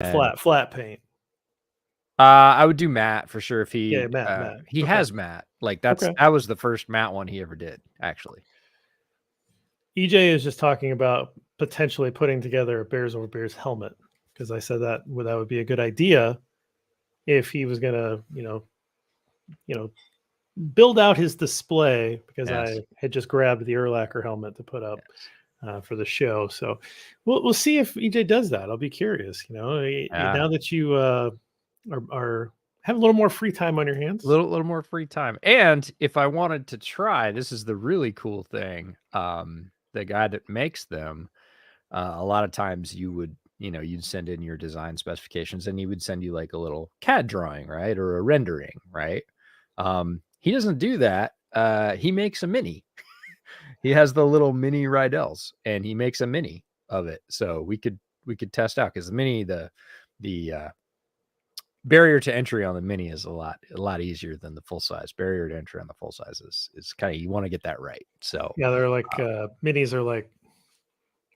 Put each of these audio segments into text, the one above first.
Flat paint. I would do matte for sure if he matte. He has matte. Like that was the first matte one he ever did, actually. EJ is just talking about potentially putting together a Bears Over Bears helmet, because I said that would be a good idea if he was gonna, build out his display, because I had just grabbed the Urlacher helmet to put up for the show. So we'll see if EJ does that. I'll be curious. Now that you are have a little more free time on your hands, a little more free time, and if I wanted to try, this is the really cool thing. The guy that makes them, a lot of times you'd send in your design specifications, and he would send you like a little CAD drawing, right, or a rendering, right? He doesn't do that. He makes a mini. He has the little mini Rydels, and he makes a mini of it. So we could test out, because the mini, the barrier to entry on the mini is a lot easier than the full size. Barrier to entry on the full size is kind of, you want to get that right. So yeah, they're like minis are like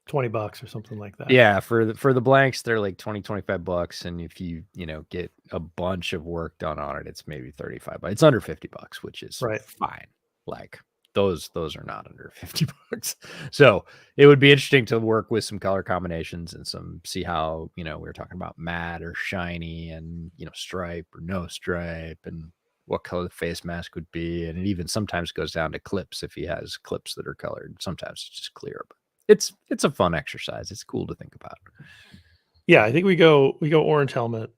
$20 or something like that. Yeah, for the blanks, they're like $20-$25, and if you get a bunch of work done on it, it's maybe $35. But it's under $50, which is fine. Like those are not under $50. So it would be interesting to work with some color combinations and see how we were talking about matte or shiny, and stripe or no stripe, and what color the face mask would be. And it even sometimes goes down to clips, if he has clips that are colored. Sometimes it's just clear, but it's a fun exercise. It's cool to think about. Yeah, I think we go orange helmet.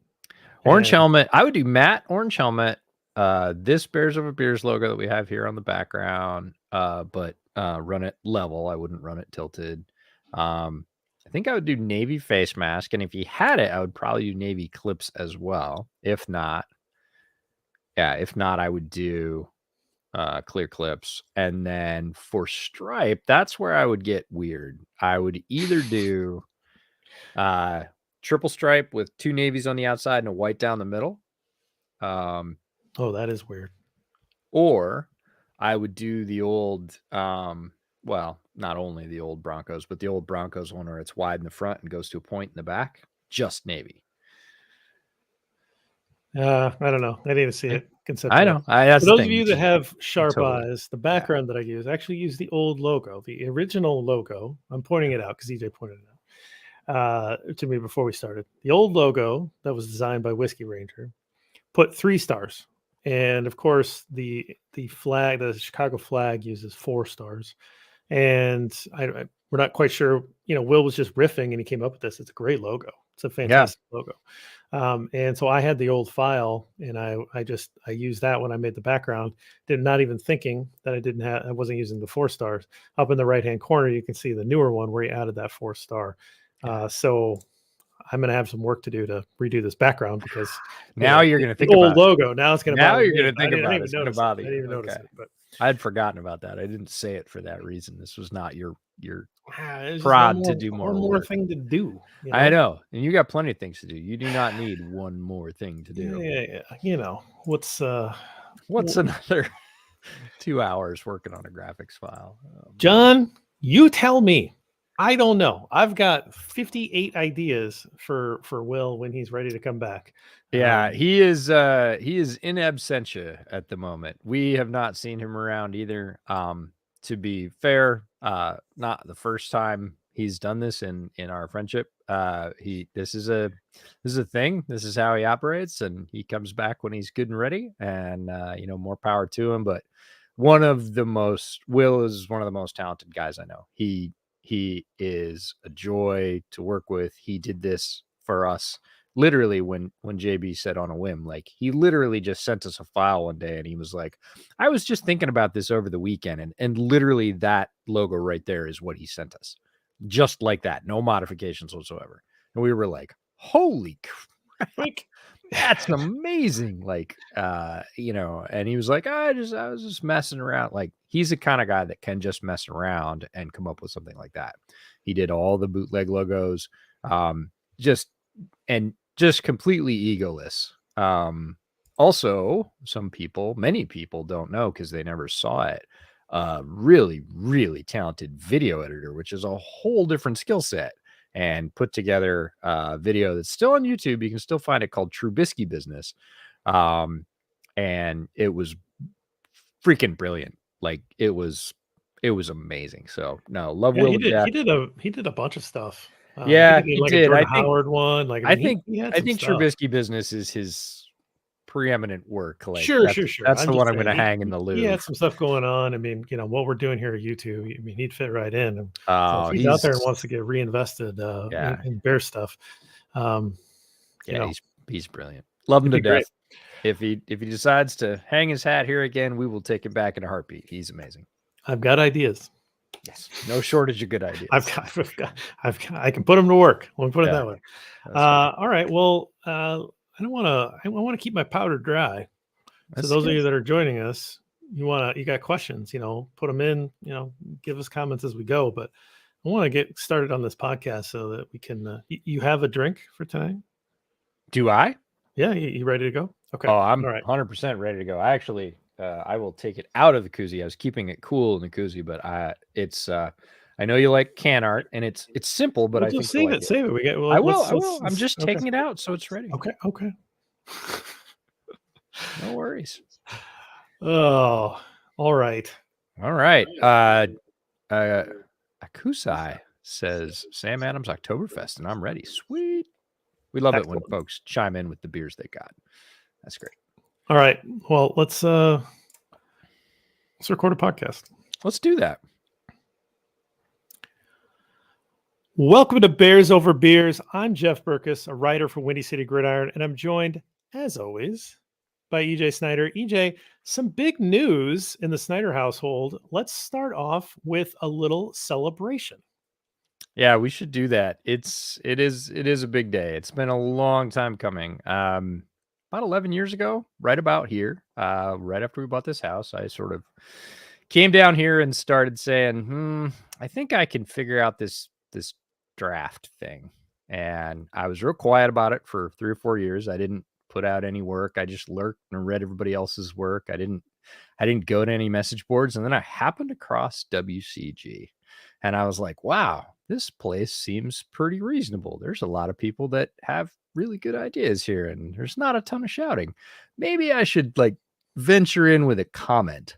Helmet. I would do matte orange helmet. This Bears Over Beers logo that we have here on the background, but run it level. I wouldn't run it tilted. I think I would do navy face mask, and if he had it, I would probably do navy clips as well. If not, I would do clear clips. And then for stripe, that's where I would get weird. I would either do triple stripe with 2 navies on the outside and a white down the middle. That is weird. Or I would do the old, well, not only the old Broncos, but the old Broncos one where it's wide in the front and goes to a point in the back, just navy. I don't know. I need to see it. I know. For those of you that have sharp eyes, the background that I use actually use the old logo, the original logo. I'm pointing it out because EJ pointed it out to me before we started. The old logo that was designed by Whiskey Ranger put 3 stars, and of course the flag, the Chicago flag, uses 4 stars. And we're not quite sure. Will was just riffing, and he came up with this. It's a great logo. It's a fantastic logo. And so I had the old file, and I used that when I made the background. Not even thinking that I wasn't using the 4 stars. Up in the right hand corner, you can see the newer one where he added that 4 star. So I'm going to have some work to do to redo this background, because now you're going to think the old logo. Now it's going to bother you. I didn't even notice it, but I had forgotten about that. I didn't say it for that reason. This was not your prod to do more. One more thing to do. I know, and you got plenty of things to do. You do not need one more thing to do. Yeah. What's another 2 hours working on a graphics file? John, you tell me. I don't know. I've got 58 ideas for Will when he's ready to come back. Yeah, he is in absentia at the moment. We have not seen him around either. To be fair, not the first time he's done this in our friendship. This is a thing. This is how he operates, and he comes back when he's good and ready. And more power to him. But Will is one of the most talented guys I know. He is a joy to work with. He did this for us literally when JB said on a whim. Like, he literally just sent us a file one day, and he was like, I was just thinking about this over the weekend, and literally that logo right there is what he sent us, just like that, no modifications whatsoever. And we were like, holy crap, that's amazing. Like, and he was like, I was just messing around. Like, he's the kind of guy that can just mess around and come up with something like that. He did all the bootleg logos, just completely egoless. Also, many people don't know because they never saw it. Really, really talented video editor, which is a whole different skill set. and put together a video that's still on YouTube. You can still find it, called Trubisky Business. And it was freaking brilliant. Like it was amazing. So no, love Will to death. He did a bunch of stuff. Yeah, he did he like a did. Jordan Howard one. Like I think he had some stuff. Trubisky Business is his preeminent work. Like sure. That's the one I'm going to hang in the Louvre. He had some stuff going on. I mean, what we're doing here at YouTube, I mean, he'd fit right in. So Oh, if he's out there and wants to get reinvested in Bear stuff. He's brilliant. Love him to death. If he decides to hang his hat here again, we will take it back in a heartbeat. He's amazing. I've got ideas. Yes, no shortage of good ideas. I can put them to work. Let me put it that way. All right. Well, I want to keep my powder dry. So those of you that are joining us, you got questions, put them in, give us comments as we go. But I want to get started on this podcast so that we can. You have a drink for tonight? Do I? Yeah. You ready to go? Okay. Oh, I'm 100% ready to go. I actually, I will take it out of the koozie. I was keeping it cool in the koozie, but it's. I know you like can art, and it's simple, but I think save it. Save it. I will. I'm just taking it out, so it's ready. Okay. No worries. Oh, all right. Akusai says Sam Adams Oktoberfest, and I'm ready. Sweet. We love it when folks chime in with the beers they got. That's great. All right. Well, let's record a podcast. Let's do that. Welcome to Bears Over Beers. I'm Jeff Berckes, a writer for Windy City Gridiron, and I'm joined, as always, by EJ Snyder. EJ, some big news in the Snyder household. Let's start off with a little celebration. Yeah, we should do that. It is a big day. It's been a long time coming. About 11 years ago, right about here, right after we bought this house, I sort of came down here and started saying, I think I can figure out this draft thing. And I was real quiet about it for 3 or 4 years. I didn't put out any work. I just lurked and read everybody else's work. I didn't go to any message boards. And then I happened across WCG, and I was like, wow, this place seems pretty reasonable. There's a lot of people that have really good ideas here, and there's not a ton of shouting. Maybe I should venture in with a comment.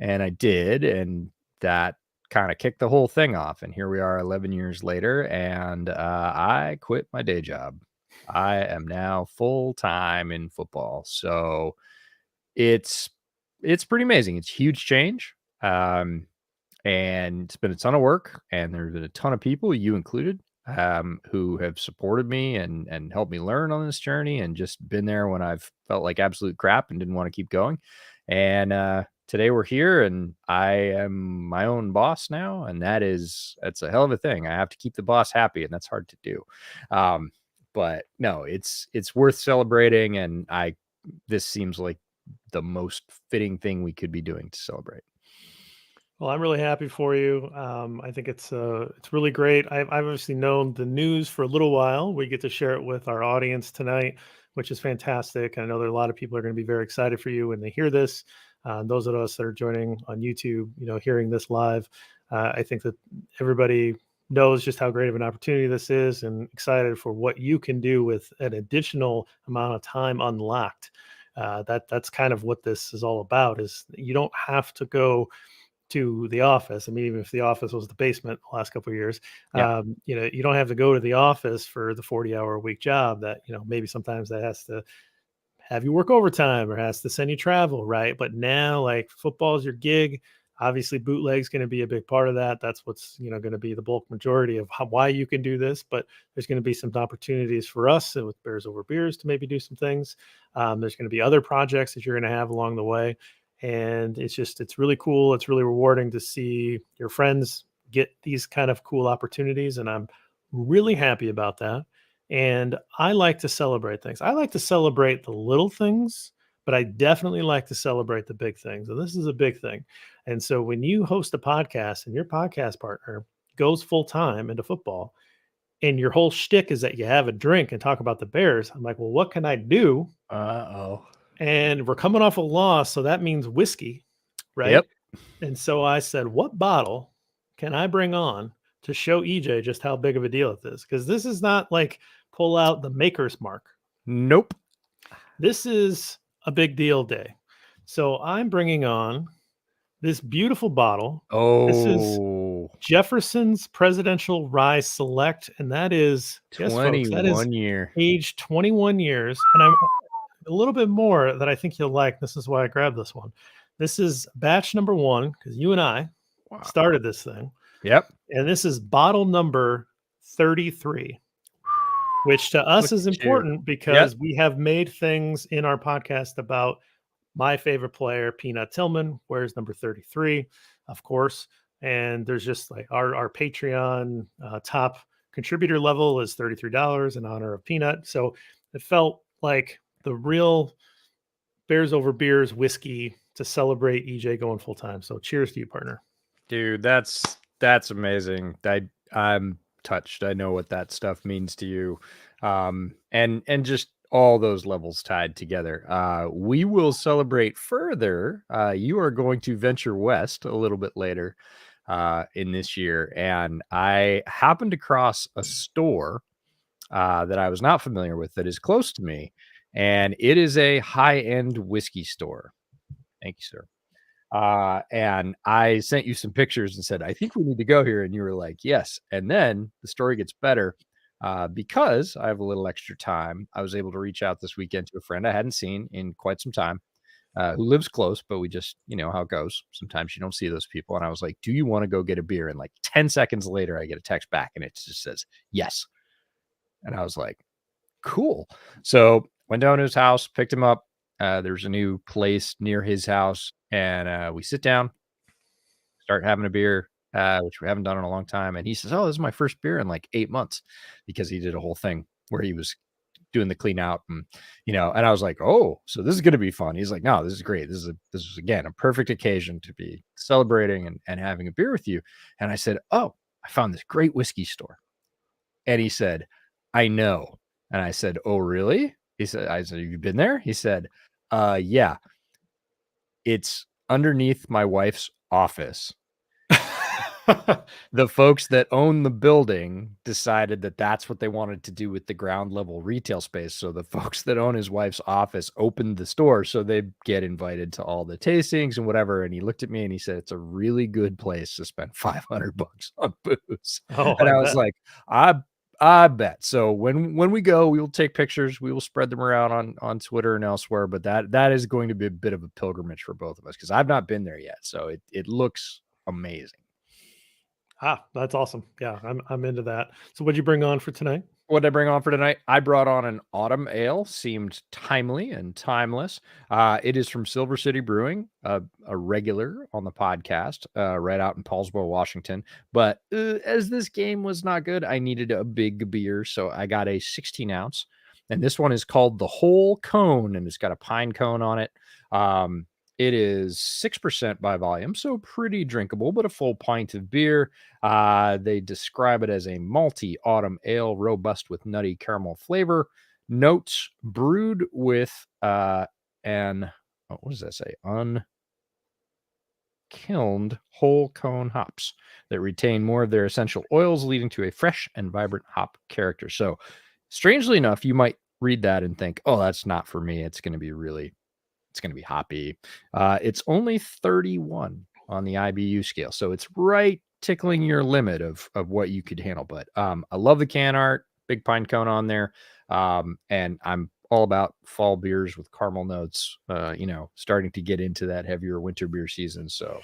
And I did, and that kind of kicked the whole thing off. And here we are 11 years later, and I quit my day job. I am now full-time in football. So it's pretty amazing. It's a huge change. And it's been a ton of work, and there's been a ton of people, you included, who have supported me and helped me learn on this journey, and just been there when I've felt like absolute crap and didn't want to keep going. And today we're here, and I am my own boss now, and that's a hell of a thing. I have to keep the boss happy, and that's hard to do. But no, it's worth celebrating, and this seems like the most fitting thing we could be doing to celebrate. Well, I'm really happy for you. I think it's really great. I've obviously known the news for a little while. We get to share it with our audience tonight, which is fantastic. I know there are a lot of people are going to be very excited for you when they hear this. Those of us that are joining on YouTube, hearing this live, I think that everybody knows just how great of an opportunity this is, and excited for what you can do with an additional amount of time unlocked. That's kind of what this is all about. Is you don't have to go to the office. I mean, even if the office was the basement the last couple of years, you don't have to go to the office for the 40-hour-a-week job that, maybe sometimes that has to have you work overtime or has to send you travel, right? But now, football is your gig. Obviously, bootleg's going to be a big part of that. That's what's, going to be the bulk majority of why you can do this. But there's going to be some opportunities for us with Bears Over Beers to maybe do some things. There's going to be other projects that you're going to have along the way. And it's really cool. It's really rewarding to see your friends get these kind of cool opportunities. And I'm really happy about that. And I like to celebrate things. I like to celebrate the little things, but I definitely like to celebrate the big things. And this is a big thing. And so when you host a podcast and your podcast partner goes full time into football, and your whole shtick is that you have a drink and talk about the Bears, I'm like, well, what can I do? And we're coming off a loss, so that means whiskey, right? Yep. And so I said, what bottle can I bring on to show EJ just how big of a deal it is. Because this is not like pull out the maker's mark. Nope. This is a big deal day. So I'm bringing on this beautiful bottle. This is Jefferson's Presidential Rye Select, and that is, yes, folks, that is aged 21 years. And I'm a little bit more that I think you'll like. This is why I grabbed this one. This is batch number 1, because you and I started this thing. Yep. And this is bottle number 33, which to us is important because we have made things in our podcast about my favorite player, Peanut Tillman, wears number 33, of course. And there's just like our Patreon top contributor level is $33 in honor of Peanut. So it felt like the real Bears Over Beers whiskey to celebrate EJ going full time. So cheers to you, partner. Dude, that's amazing. I'm touched. I know what that stuff means to you. And just all those levels tied together. We will celebrate further. You are going to venture west a little bit later in this year. And I happened to cross a store that I was not familiar with that is close to me. And it is a high-end whiskey store. Thank you, sir. And I sent you some pictures and said, I think we need to go here. And you were like, yes. And then the story gets better because I have a little extra time. I was able to reach out this weekend to a friend I hadn't seen in quite some time who lives close, but we just, you know how it goes. Sometimes you don't see those people. And I was like, do you want to go get a beer? And like 10 seconds later, I get a text back and it just says, yes. And I was like, cool. So went down to his house, picked him up. There's a new place near his house, and we sit down, start having a beer, which we haven't done in a long time. And he says, oh, this is my first beer in like 8 months, because he did a whole thing where he was doing the clean out, and and I was like, oh, so this is going to be fun. He's like, no, this is great. This is again a perfect occasion to be celebrating and having a beer with you. And I said, oh, I found this great whiskey store. And he said, I know. And I said, oh, really? I said, have you been there? He said, yeah, it's underneath my wife's office. The folks that own the building decided that that's what they wanted to do with the ground level retail space. So the folks that own his wife's office opened the store so they get invited to all the tastings and whatever. And he looked at me and he said, it's a really good place to spend $500 on booze. Oh, and I was like, I bet. So when we go, we will take pictures. We will spread them around on Twitter and elsewhere. But that is going to be a bit of a pilgrimage for both of us, because I've not been there yet. So it looks amazing. That's awesome. Yeah, I'm into that. So what'd you bring on for tonight? What did I bring on for tonight? I brought on an autumn ale, seemed timely and timeless. It is from Silver City Brewing, a regular on the podcast, right out in Paulsboro, Washington. But as this game was not good, I needed a big beer, so I got a 16 ounce. And this one is called the Whole Cone, and it's got a pine cone on it. It is 6% by volume, so pretty drinkable, but a full pint of beer. They describe it as a malty autumn ale, robust with nutty caramel flavor. Notes brewed with what does that say? Unkilned whole cone hops that retain more of their essential oils, leading to a fresh and vibrant hop character. So, strangely enough, you might read that and think, oh, that's not for me. It's going to be hoppy. It's only 31 on the IBU scale, so it's right tickling your limit of what you could handle. But I love the can art, big pine cone on there, and I'm all about fall beers with caramel notes. Starting to get into that heavier winter beer season, so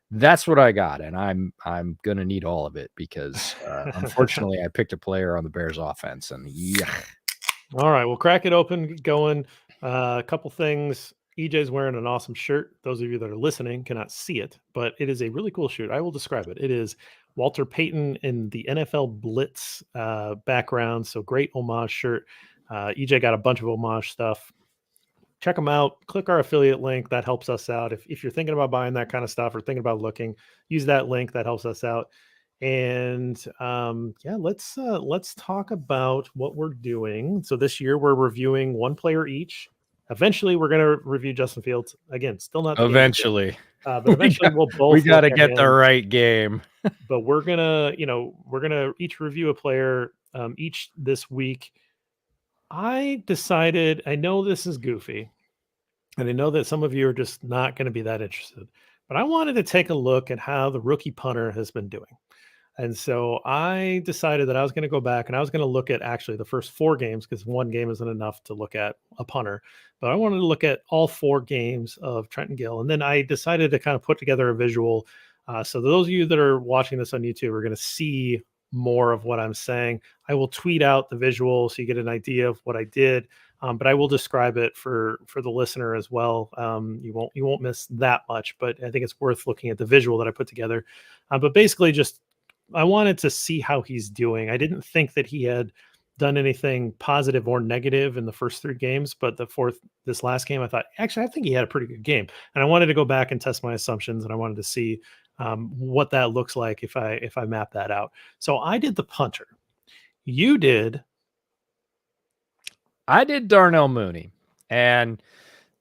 that's what I got, and I'm gonna need all of it because unfortunately I picked a player on the Bears offense, and yeah. All right, we'll crack it open, get going. A couple things. EJ's wearing an awesome shirt. Those of you that are listening cannot see it, but it is a really cool shirt. I will describe it. It is Walter Payton in the NFL Blitz background. So great homage shirt. EJ got a bunch of homage stuff. Check them out. Click our affiliate link. That helps us out. If you're thinking about buying that kind of stuff or thinking about looking, use that link. That helps us out. And let's talk about what we're doing. So this year we're reviewing one player each Eventually, we're going to review Justin Fields again. Still not the Eventually. but eventually we'll both. We got to look at get him. the right game. But we're gonna each review a player each this week. I decided, I know this is goofy, and I know that some of you are just not going to be that interested, but I wanted to take a look at how the rookie punter has been doing. And so I decided that I was going to go back and I was going to look at actually the first 4 games, because one game isn't enough to look at a punter. But I wanted to look at all 4 games of Trenton Gill. And then I decided to kind of put together a visual. So those of you that are watching this on YouTube are going to see more of what I'm saying. I will tweet out the visual so you get an idea of what I did. But I will describe it for the listener as well. You won't miss that much, but I think it's worth looking at the visual that I put together. But basically, just I wanted to see how he's doing. I didn't think that he had done anything positive or negative in the first 3 games, but this last game, I thought, actually, I think he had a pretty good game. And I wanted to go back and test my assumptions, and I wanted to see what that looks like if I map that out. So I did the punter. You did. I did Darnell Mooney, and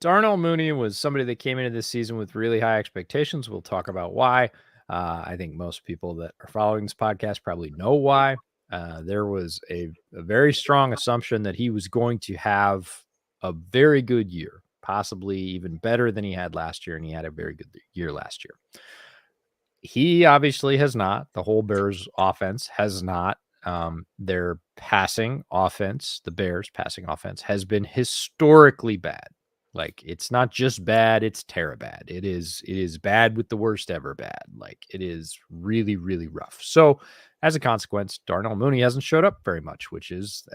Darnell Mooney was somebody that came into this season with really high expectations. We'll talk about why. I think most people that are following this podcast probably know why. There was a very strong assumption that he was going to have a very good year, possibly even better than he had last year, and he had a very good year last year. He obviously has not. The whole Bears offense has not. Their passing offense, the Bears passing offense, has been historically bad. Like, it's not just bad, it's terrible bad. It is bad with the worst ever bad. Like, it is really, really rough. So as a consequence, Darnell Mooney hasn't showed up very much, which is,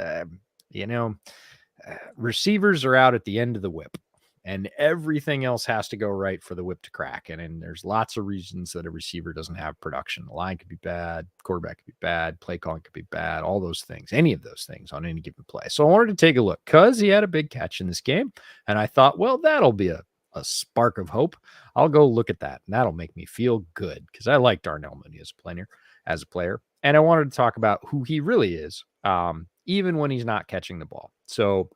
receivers are out at the end of the whip, and everything else has to go right for the whip to crack. And there's lots of reasons that a receiver doesn't have production. The line could be bad, quarterback could be bad, play calling could be bad, all those things, any of those things on any given play. So I wanted to take a look because he had a big catch in this game. And I thought, well, that'll be a spark of hope. I'll go look at that, and that'll make me feel good because I like Darnell Mooney as a player. And I wanted to talk about who he really is, even when he's not catching the ball. So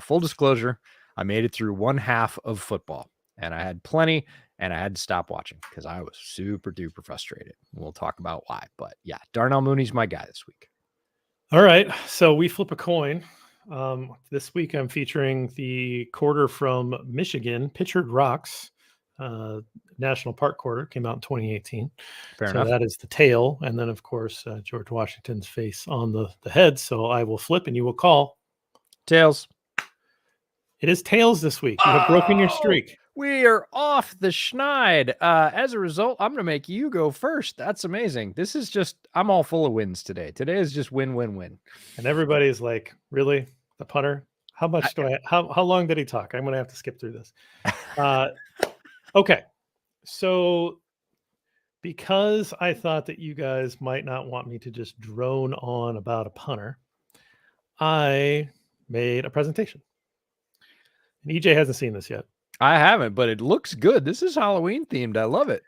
full disclosure, I made it through 1/2 of football, and I had plenty, and I had to stop watching because I was super duper frustrated. We'll talk about why, but yeah, Darnell Mooney's my guy this week. All right, so we flip a coin. This week I'm featuring the quarter from Michigan, Pictured Rocks, National Park quarter, came out in 2018. Fair so enough. That is the tail, and then of course George Washington's face on the head. So I will flip, and you will call. Tails. It is tails this week. You have broken your streak. We are off the schneid. As a result, I'm going to make you go first. That's amazing. This is just, I'm all full of wins today. Today is just win, win, win. And everybody's like, really? The punter? How much how long did he talk? I'm going to have to skip through this. Okay. So because I thought that you guys might not want me to just drone on about a punter, I made a presentation. And EJ hasn't seen this yet. I haven't, but it looks good. This is Halloween themed. I love it.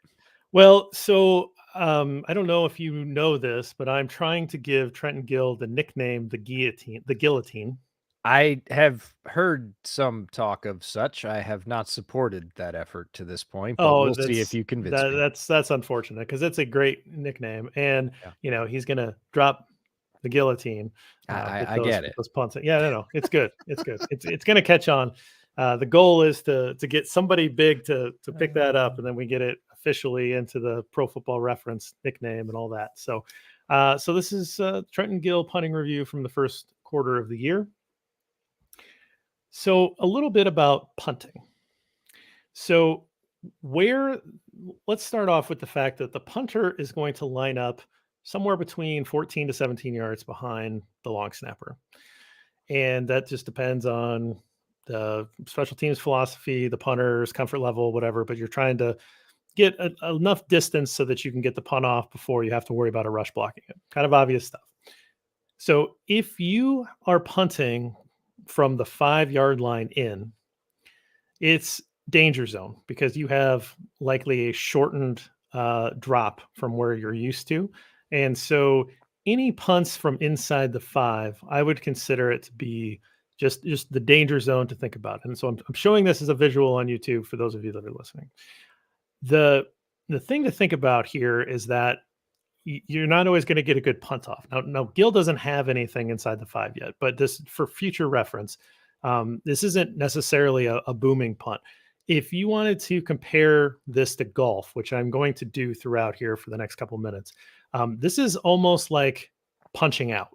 Well, so I don't know if you know this, but I'm trying to give Trenton Gill the nickname the Guillotine. I have heard some talk of such. I have not supported that effort to this point, but we'll see if you convince me. That's unfortunate because it's a great nickname, and he's gonna drop the guillotine. I get it. Those punts. Yeah, no, it's good. It's good. It's gonna catch on. The goal is to get somebody big to pick that up, and then we get it officially into the Pro Football Reference nickname and all that. So this is Trenton Gill punting review from the first quarter of the year. So a little bit about punting. So let's start off with the fact that the punter is going to line up somewhere between 14 to 17 yards behind the long snapper. And that just depends on the special teams philosophy, the punter's comfort level, whatever, but you're trying to get enough distance so that you can get the punt off before you have to worry about a rush blocking it. Kind of obvious stuff. So if you are punting from the 5-yard line in, it's danger zone because you have likely a shortened drop from where you're used to. And so any punts from inside the 5, I would consider it to be just the danger zone to think about. And so I'm showing this as a visual on YouTube for those of you that are listening. The thing to think about here is that you're not always going to get a good punt off. Now, Gill doesn't have anything inside the 5 yet, but this, for future reference, this isn't necessarily a booming punt. If you wanted to compare this to golf, which I'm going to do throughout here for the next couple minutes, this is almost like punching out.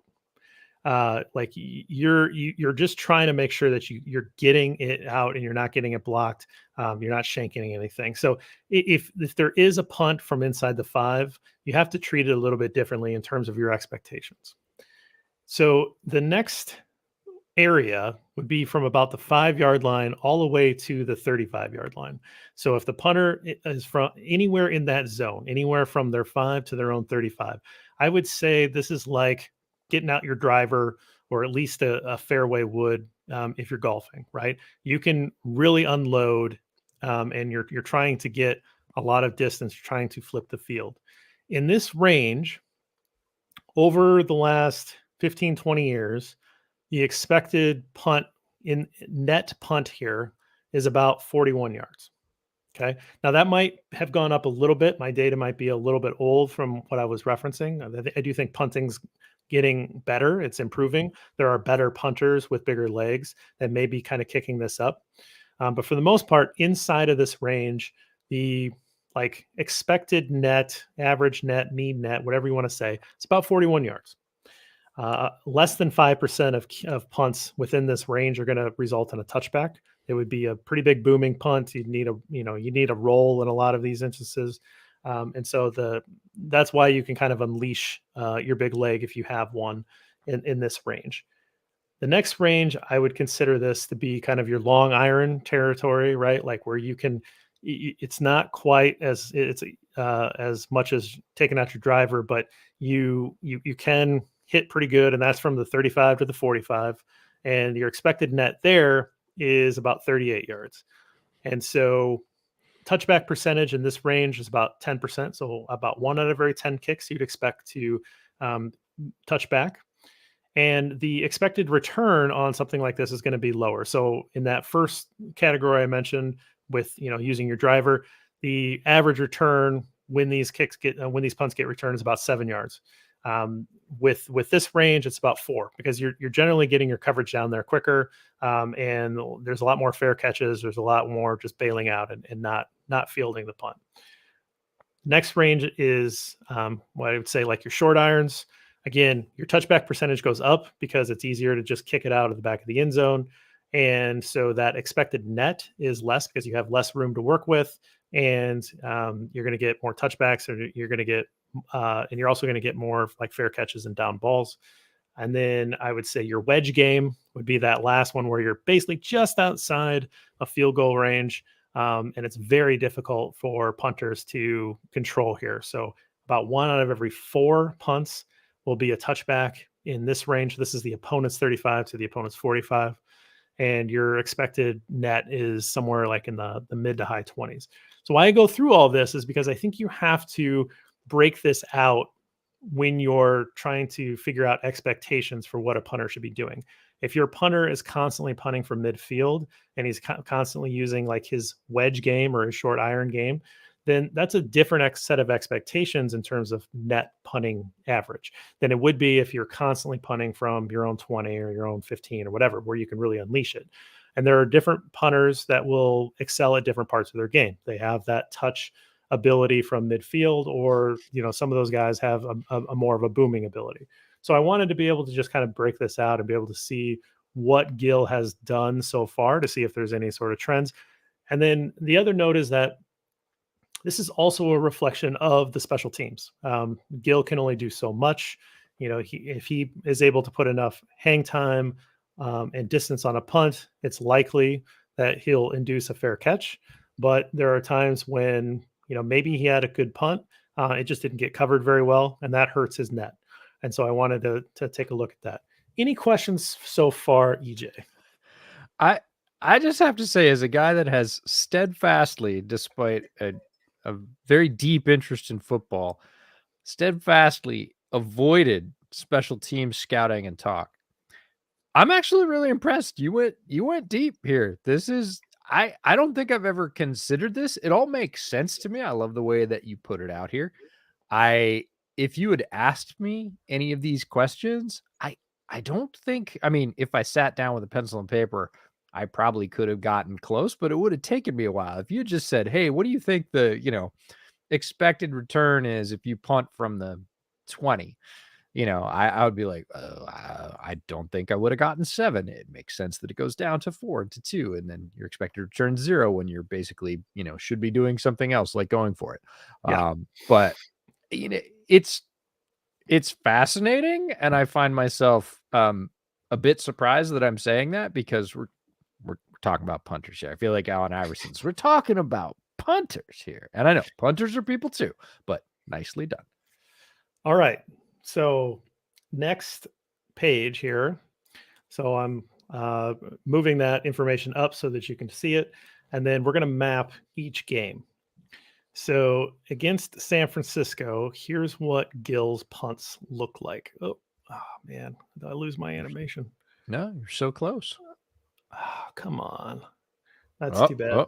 Like you're just trying to make sure that you're getting it out and you're not getting it blocked. You're not shanking anything. So if there is a punt from inside the 5, you have to treat it a little bit differently in terms of your expectations. So the next area would be from about the 5-yard line all the way to the 35-yard line. So if the punter is from anywhere in that zone, anywhere from their 5 to their own 35, I would say this is like getting out your driver, or at least a fairway wood, if you're golfing, right? You can really unload, and you're trying to get a lot of distance, trying to flip the field. In this range, over the last 15, 20 years, the expected punt in net punt here is about 41 yards. Okay. Now that might have gone up a little bit. My data might be a little bit old from what I was referencing. I do think punting's getting better. It's improving. There are better punters with bigger legs that may be kind of kicking this up. But for the most part, inside of this range, the like expected net, average net, mean net, whatever you want to say, it's about 41 yards. Less than 5% of punts within this range are going to result in a touchback. It would be a pretty big booming punt. You need a roll in a lot of these instances. And so that's why you can kind of unleash your big leg if you have one in this range. The next range, I would consider this to be kind of your long iron territory, right? Like where you can, it's not quite as much as taking out your driver, but you can hit pretty good. And that's from the 35 to the 45. And your expected net there is about 38 yards. And so touchback percentage in this range is about 10%. So about 1 out of every 10 kicks you'd expect to touch back. And the expected return on something like this is going to be lower. So in that first category I mentioned with, using your driver, the average return when these punts get returned is about 7 yards. With this range, it's about 4, because you're generally getting your coverage down there quicker. And there's a lot more fair catches. There's a lot more just bailing out and not fielding the punt. Next range is what I would say like your short irons. Again, your touchback percentage goes up because it's easier to just kick it out of the back of the end zone. And so that expected net is less because you have less room to work with. And you're going to get more touchbacks, or you're going to get and you're also going to get more like fair catches and down balls. And then I would say your wedge game would be that last one where you're basically just outside a field goal range. And it's very difficult for punters to control here. So about 1 out of every 4 punts will be a touchback in this range. This is the opponent's 35 to the opponent's 45. And your expected net is somewhere like in the mid to high 20s. So why I go through all this is because I think you have to break this out when you're trying to figure out expectations for what a punter should be doing. If your punter is constantly punting from midfield and he's constantly using like his wedge game or his short iron game, then that's a different set of expectations in terms of net punting average than it would be if you're constantly punting from your own 20 or your own 15 or whatever, where you can really unleash it. And there are different punters that will excel at different parts of their game. They have that touch ability from midfield, or some of those guys have a more of a booming ability. So I wanted to be able to just kind of break this out and be able to see what Gill has done so far to see if there's any sort of trends. And then the other note is that this is also a reflection of the special teams. Gill can only do so much. If he is able to put enough hang time and distance on a punt, it's likely that he'll induce a fair catch. But there are times when maybe he had a good punt, it just didn't get covered very well, and that hurts his net. And so I wanted to take a look at that. Any questions so far, EJ? I just have to say, as a guy that has steadfastly, despite a very deep interest in football, steadfastly avoided special teams scouting and talk, I'm actually really impressed. You went deep here. This is I don't think I've ever considered this. It all makes sense to me. I love the way that you put it out here. I If you had asked me any of these questions, I don't think, I mean, if I sat down with a pencil and paper, I probably could have gotten close, but it would have taken me a while. If you just said, "Hey, what do you think the, expected return is if you punt from the 20?" I would be like, "Oh, I don't think I would have gotten 7. It makes sense that it goes down to 4 to 2, and then you're expected to return 0 when you're basically, should be doing something else like going for it." Yeah. But you know, it's fascinating, and I find myself a bit surprised that I'm saying that because we're talking about punters here. I feel like Allen Iverson's. We're talking about punters here, and I know punters are people too, but nicely done. All right. So next page here. So I'm moving that information up so that you can see it. And then we're going to map each game. So against San Francisco, here's what Gill's punts look like. Oh man, did I lose my animation? No, you're so close. Oh, come on. That's too bad.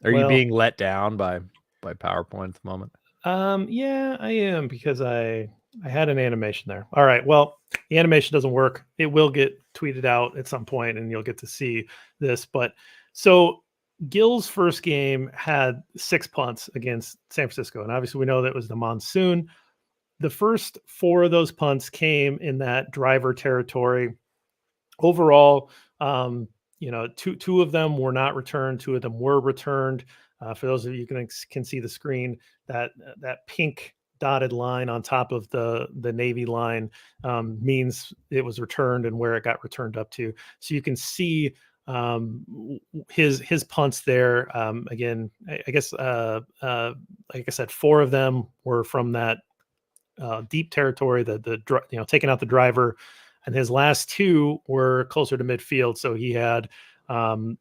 Are you being let down by PowerPoint at the moment? Yeah, I am, because I had an animation there. All right. Well, the animation doesn't work. It will get tweeted out at some point and you'll get to see this. But so Gill's first game had 6 punts against San Francisco. And obviously we know that was the monsoon. The first 4 of those punts came in that driver territory. Overall, two of them were not returned. 2 of them were returned. For those of you who can see the screen, that pink dotted line on top of the navy line means it was returned and where it got returned up to. So you can see his punts there. Again, I guess like I said, 4 of them were from that deep territory, taking out the driver, and his last 2 were closer to midfield. So he had 1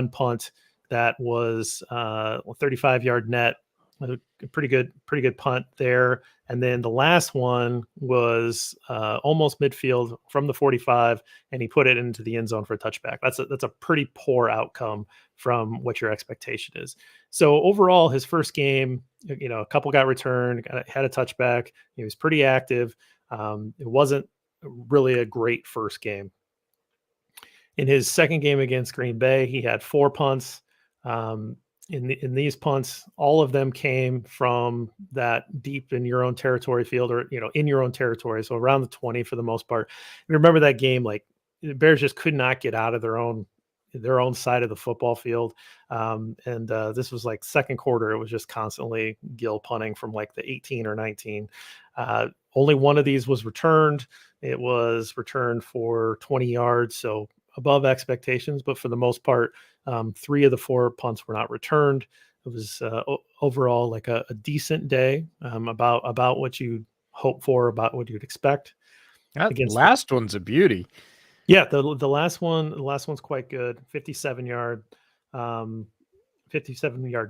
punt that was 35-yard net, a pretty good punt there. And then the last one was almost midfield from the 45, and he put it into the end zone for a touchback. That's a pretty poor outcome from what your expectation is. So overall, his first game, a couple got returned, had a touchback. He was pretty active. It wasn't really a great first game. In his second game against Green Bay, he had 4 punts. In these punts, all of them came from that deep in your own territory field, or in your own territory, so around the 20 for the most part. Remember that game, like the Bears just could not get out of their own side of the football field. This was like second quarter. It was just constantly Gill punting from like the 18 or 19. Only one of these was returned. It was returned for 20 yards, so above expectations, but for the most part, 3 of the 4 punts were not returned. It was overall like a decent day, about what you hope for, about what you'd expect. That last one's a beauty. Yeah, the last one's quite good. 57-yard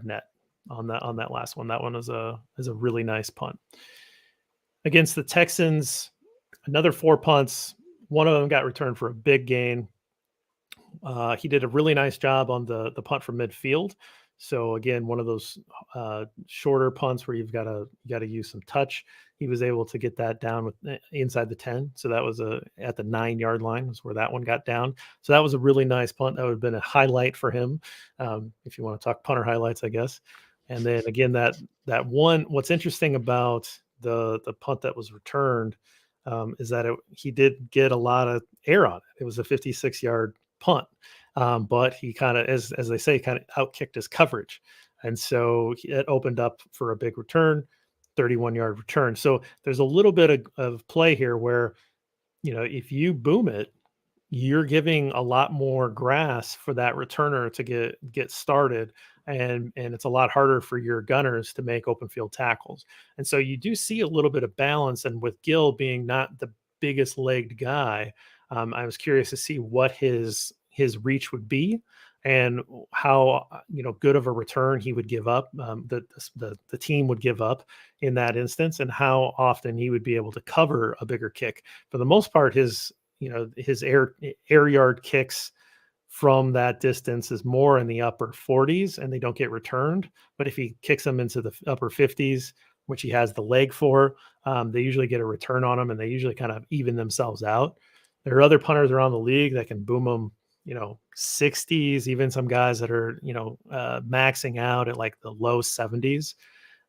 net on that last one. That one is a really nice punt. Against the Texans, another 4 punts. One of them got returned for a big gain. He did a really nice job on the punt from midfield. So again, one of those shorter punts where you've got to use some touch. He was able to get that down with inside the 10. So that was at the 9-yard line was where that one got down. So that was a really nice punt. That would have been a highlight for him, if you want to talk punter highlights, I guess. And then again, that one. What's interesting about the punt that was returned is that he did get a lot of air on it. It was a 56-yard punt, but he kind of, as they say, kind of outkicked his coverage, and so it opened up for a big return, 31-yard return. So there's a little bit of play here where, if you boom it, you're giving a lot more grass for that returner to get started, and it's a lot harder for your gunners to make open field tackles. And so you do see a little bit of balance. And with Gill being not the biggest legged guy, I was curious to see what his reach would be. and how good of a return he would give up, the team would give up in that instance, and how often he would be able to cover a bigger kick. For the most part, his air yard kicks from that distance is more in the upper 40s, and they don't get returned. But if he kicks them into the upper 50s, which he has the leg for, they usually get a return on them, and they usually kind of even themselves out. There are other punters around the league that can boom them 60s, even some guys that are maxing out at like the low 70s.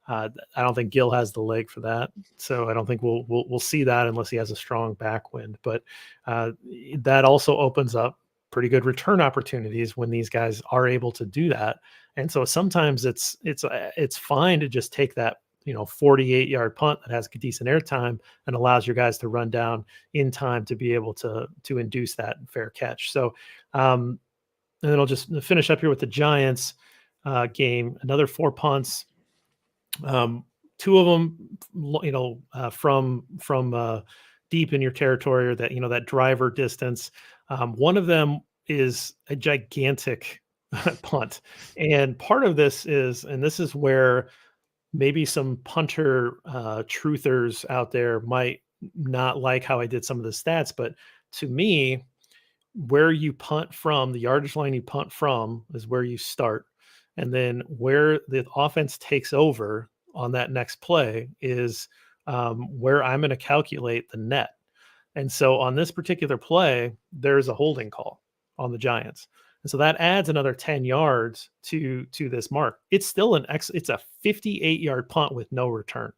I don't think Gill has the leg for that, so I don't think we'll see that unless he has a strong backwind. But that also opens up pretty good return opportunities when these guys are able to do that. And so sometimes it's fine to just take that 48-yard punt that has decent air time and allows your guys to run down in time to be able to induce that fair catch. So and then I'll just finish up here with the Giants game. Another 4 punts. 2 of them, from deep in your territory, or that driver distance. One of them is a gigantic punt, and part of this is where maybe some punter truthers out there might not like how I did some of the stats, but to me, where you punt from, the yardage line you punt from, is where you start. And then where the offense takes over on that next play is where I'm going to calculate the net. And so on this particular play, there's a holding call on the Giants. And so that adds another 10 yards to this mark. It's still it's a 58-yard punt with no return.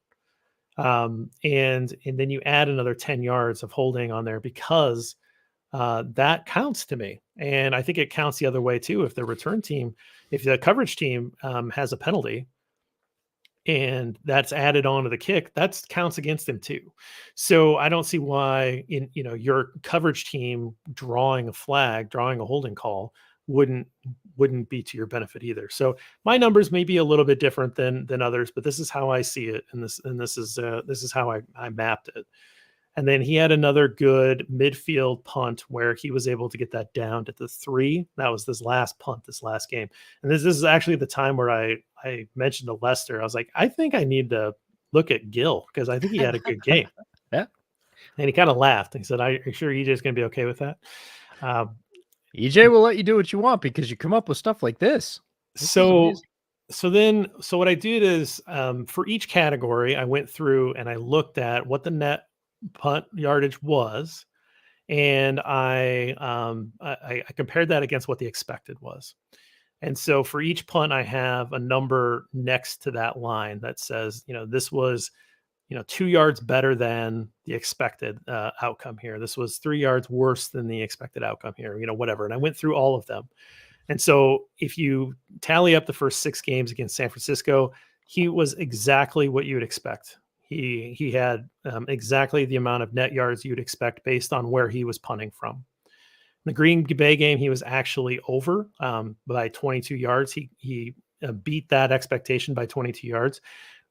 And then you add another 10 yards of holding on there, because that counts to me. And I think it counts the other way too. If the coverage team has a penalty and that's added on to the kick, that counts against him too. So I don't see why your coverage team drawing a holding call wouldn't be to your benefit either. So my numbers may be a little bit different than others, but this is how I see it. And this is how I mapped it. And then he had another good midfield punt where he was able to get that down to the 3. That was this last punt, this last game. And this is actually the time where I mentioned to Lester, I was like, I think I need to look at Gill, because I think he had a good game. Yeah. And he kind of laughed. He said, are you sure EJ's going to be okay with that? EJ will let you do what you want because you come up with stuff like this. So what I did is for each category, I went through and I looked at what the net punt yardage was, and I compared that against what the expected was. And so for each punt, I have a number next to that line that says, this was 2 yards better than the expected outcome here. This was 3 yards worse than the expected outcome here, whatever. And I went through all of them. And so if you tally up the first 6 games against San Francisco, he was exactly what you would expect. He had exactly the amount of net yards you'd expect based on where he was punting from. In the Green Bay game, he was actually over by 22 yards. He beat that expectation by 22 yards.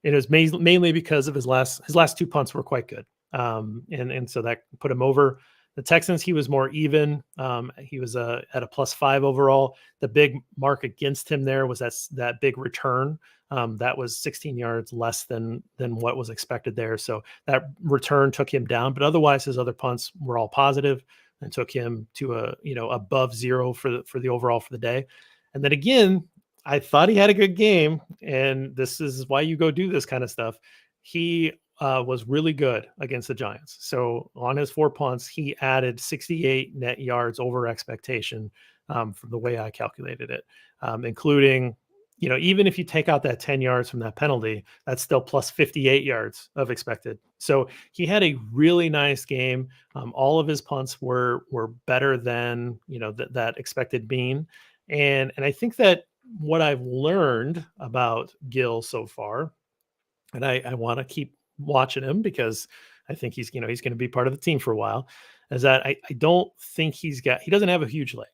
It was mainly because of his last 2 punts were quite good. And so that put him over. The Texans, he was more even. He was at a +5 overall. The big mark against him there was that big return. That was 16 yards less than what was expected there. So that return took him down, but otherwise his other punts were all positive and took him to above 0 for the overall for the day. And then again, I thought he had a good game, and this is why you go do this kind of stuff. He was really good against the Giants. So on his 4 punts, he added 68 net yards over expectation from the way I calculated it, including, even if you take out that 10 yards from that penalty, that's still plus 58 yards of expected. So he had a really nice game. All of his punts were better than, that expected mean. And I think that what I've learned about Gill so far, and I want to keep watching him because I think he's going to be part of the team for a while, is that I don't think he doesn't have a huge leg,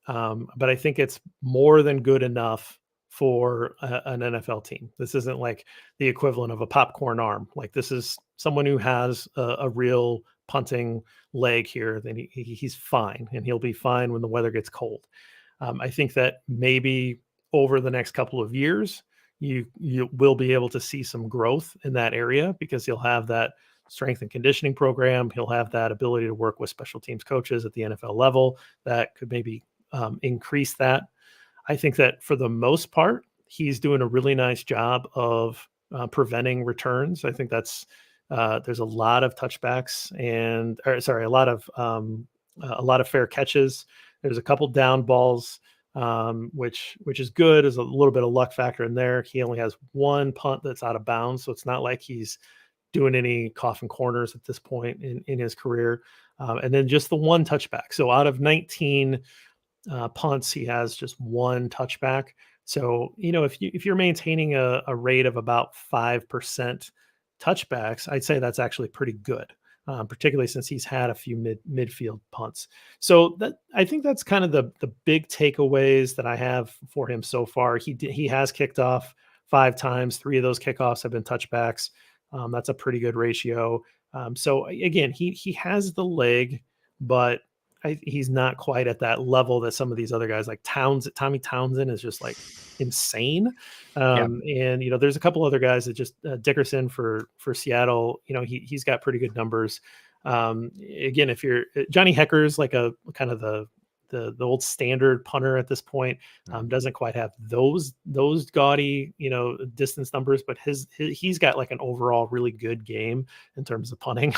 but I think it's more than good enough for an NFL team. This isn't like the equivalent of a popcorn arm. Like, this is someone who has a real punting leg here. Then he's fine, and he'll be fine when the weather gets cold. I think that maybe over the next couple of years, you will be able to see some growth in that area because he'll have that strength and conditioning program. He'll have that ability to work with special teams coaches at the NFL level that could maybe increase that. I think that for the most part, he's doing a really nice job of preventing returns. I think that's there's a lot of touchbacks a lot of fair catches. There's a couple down balls, which is good. There's a little bit of luck factor in there. He only has one punt that's out of bounds, so it's not like he's doing any coffin corners at this point in his career. And then just the one touchback. So out of 19 punts, he has just one touchback. So, if you're maintaining a rate of about 5% touchbacks, I'd say that's actually pretty good, particularly since he's had a few midfield punts. So I think that's kind of the big takeaways that I have for him so far. He has kicked off 5 times. 3 of those kickoffs have been touchbacks. That's a pretty good ratio. So again, he has the leg, but he's not quite at that level that some of these other guys like Tommy Townsend is just like insane. And there's a couple other guys that just Dickerson for Seattle, he's got pretty good numbers. Again, if you're Johnny Hecker's like a kind of the old standard punter at this point, doesn't quite have those gaudy, distance numbers, but he's got like an overall really good game in terms of punting.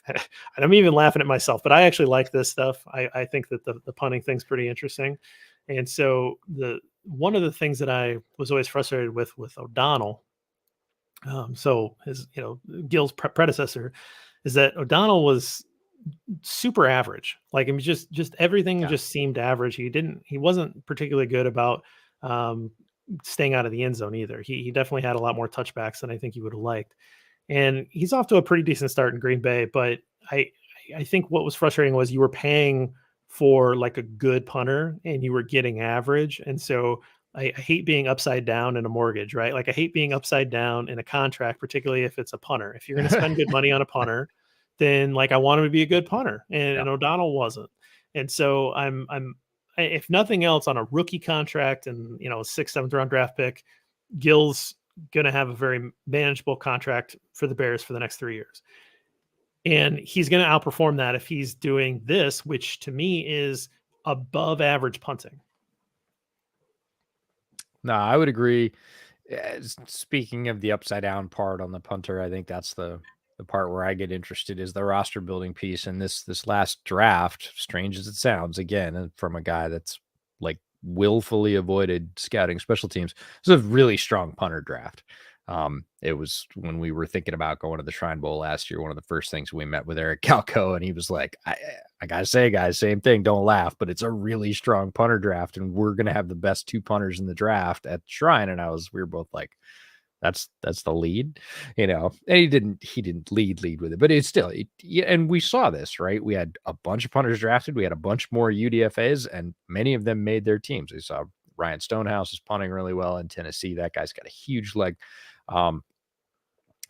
And I'm even laughing at myself, but I actually like this stuff. I think that the punting thing's pretty interesting. And so one of the things that I was always frustrated with O'Donnell, so his, Gill's predecessor, is that O'Donnell was super average. Like, I mean, just everything just seemed average. He wasn't particularly good about staying out of the end zone either. He definitely had a lot more touchbacks than I think he would have liked. And he's off to a pretty decent start in Green Bay, but I think what was frustrating was you were paying for like a good punter and you were getting average. And so I hate being upside down in a mortgage, right? Like I hate being upside down in a contract, particularly if it's a punter. If you're going to spend good money on a punter, then like I want him to be a good punter, and O'Donnell wasn't. And so I'm if nothing else on a rookie contract and 6th, 7th round draft pick, Gill's going to have a very manageable contract for the Bears for the next 3 years. And he's going to outperform that if he's doing this, which to me is above average punting. No, I would agree. Speaking of the upside down part on the punter, I think that's the part where I get interested is the roster building piece. And this last draft, strange as it sounds, again, from a guy that's like willfully avoided scouting special teams, it's a really strong punter draft. It was when we were thinking about going to the Shrine Bowl last year, one of the first things we met with Eric Calco, and he was like, I gotta say, guys, same thing, don't laugh, but it's a really strong punter draft, and we're gonna have the best 2 punters in the draft at Shrine. And we were both like, that's the lead, and he didn't lead with it, but it's still, and we saw this, right? We had a bunch of punters drafted. We had a bunch more UDFAs, and many of them made their teams. We saw Ryan Stonehouse is punting really well in Tennessee. That guy's got a huge leg.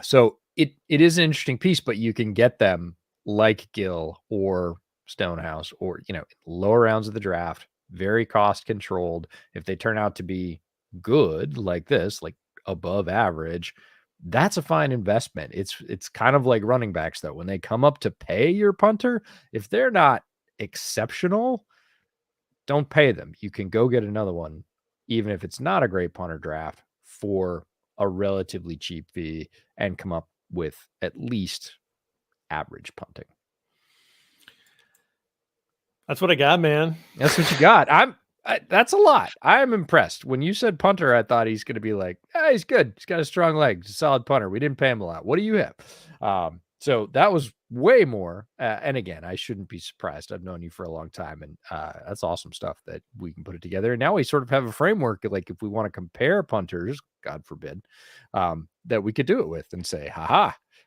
So it is an interesting piece, but you can get them like Gill or Stonehouse or, lower rounds of the draft, very cost controlled. If they turn out to be good like this, like above average, that's a fine investment. It's kind of like running backs though. When they come up to pay your punter, if they're not exceptional, don't pay them. You can go get another one, even if it's not a great punter draft, for a relatively cheap fee and come up with at least average punting. That's what I got, man. That's what you got. That's a lot. I am impressed. When you said punter, I thought he's going to be like, he's good. He's got a strong leg. He's a solid punter. We didn't pay him a lot. What do you have? So that was way more. And again, I shouldn't be surprised. I've known you for a long time, and that's awesome stuff that we can put it together. And now we sort of have a framework, like if we want to compare punters, God forbid, that we could do it with and say,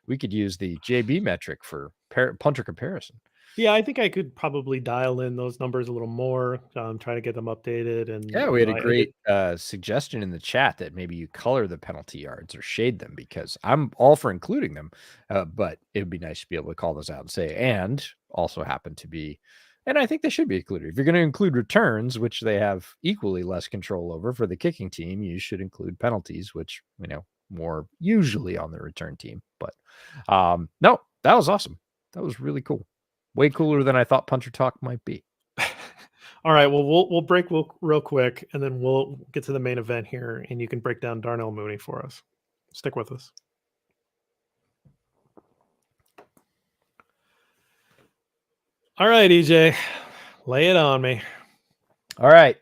we could use the JB metric for punter comparison. Yeah, I think I could probably dial in those numbers a little more, try to get them updated. And yeah, we had a great suggestion in the chat that maybe you color the penalty yards or shade them, because I'm all for including them, but it would be nice to be able to call those out and say, and also happen to be And I think they should be included. If you're going to include returns, which they have equally less control over for the kicking team, you should include penalties, which, more usually on the return team. But no, that was awesome. That was really cool. Way cooler than I thought punter talk might be. All right. Well, we'll break real quick, and then we'll get to the main event here, and you can break down Darnell Mooney for us. Stick with us. All right, EJ, lay it on me. All right,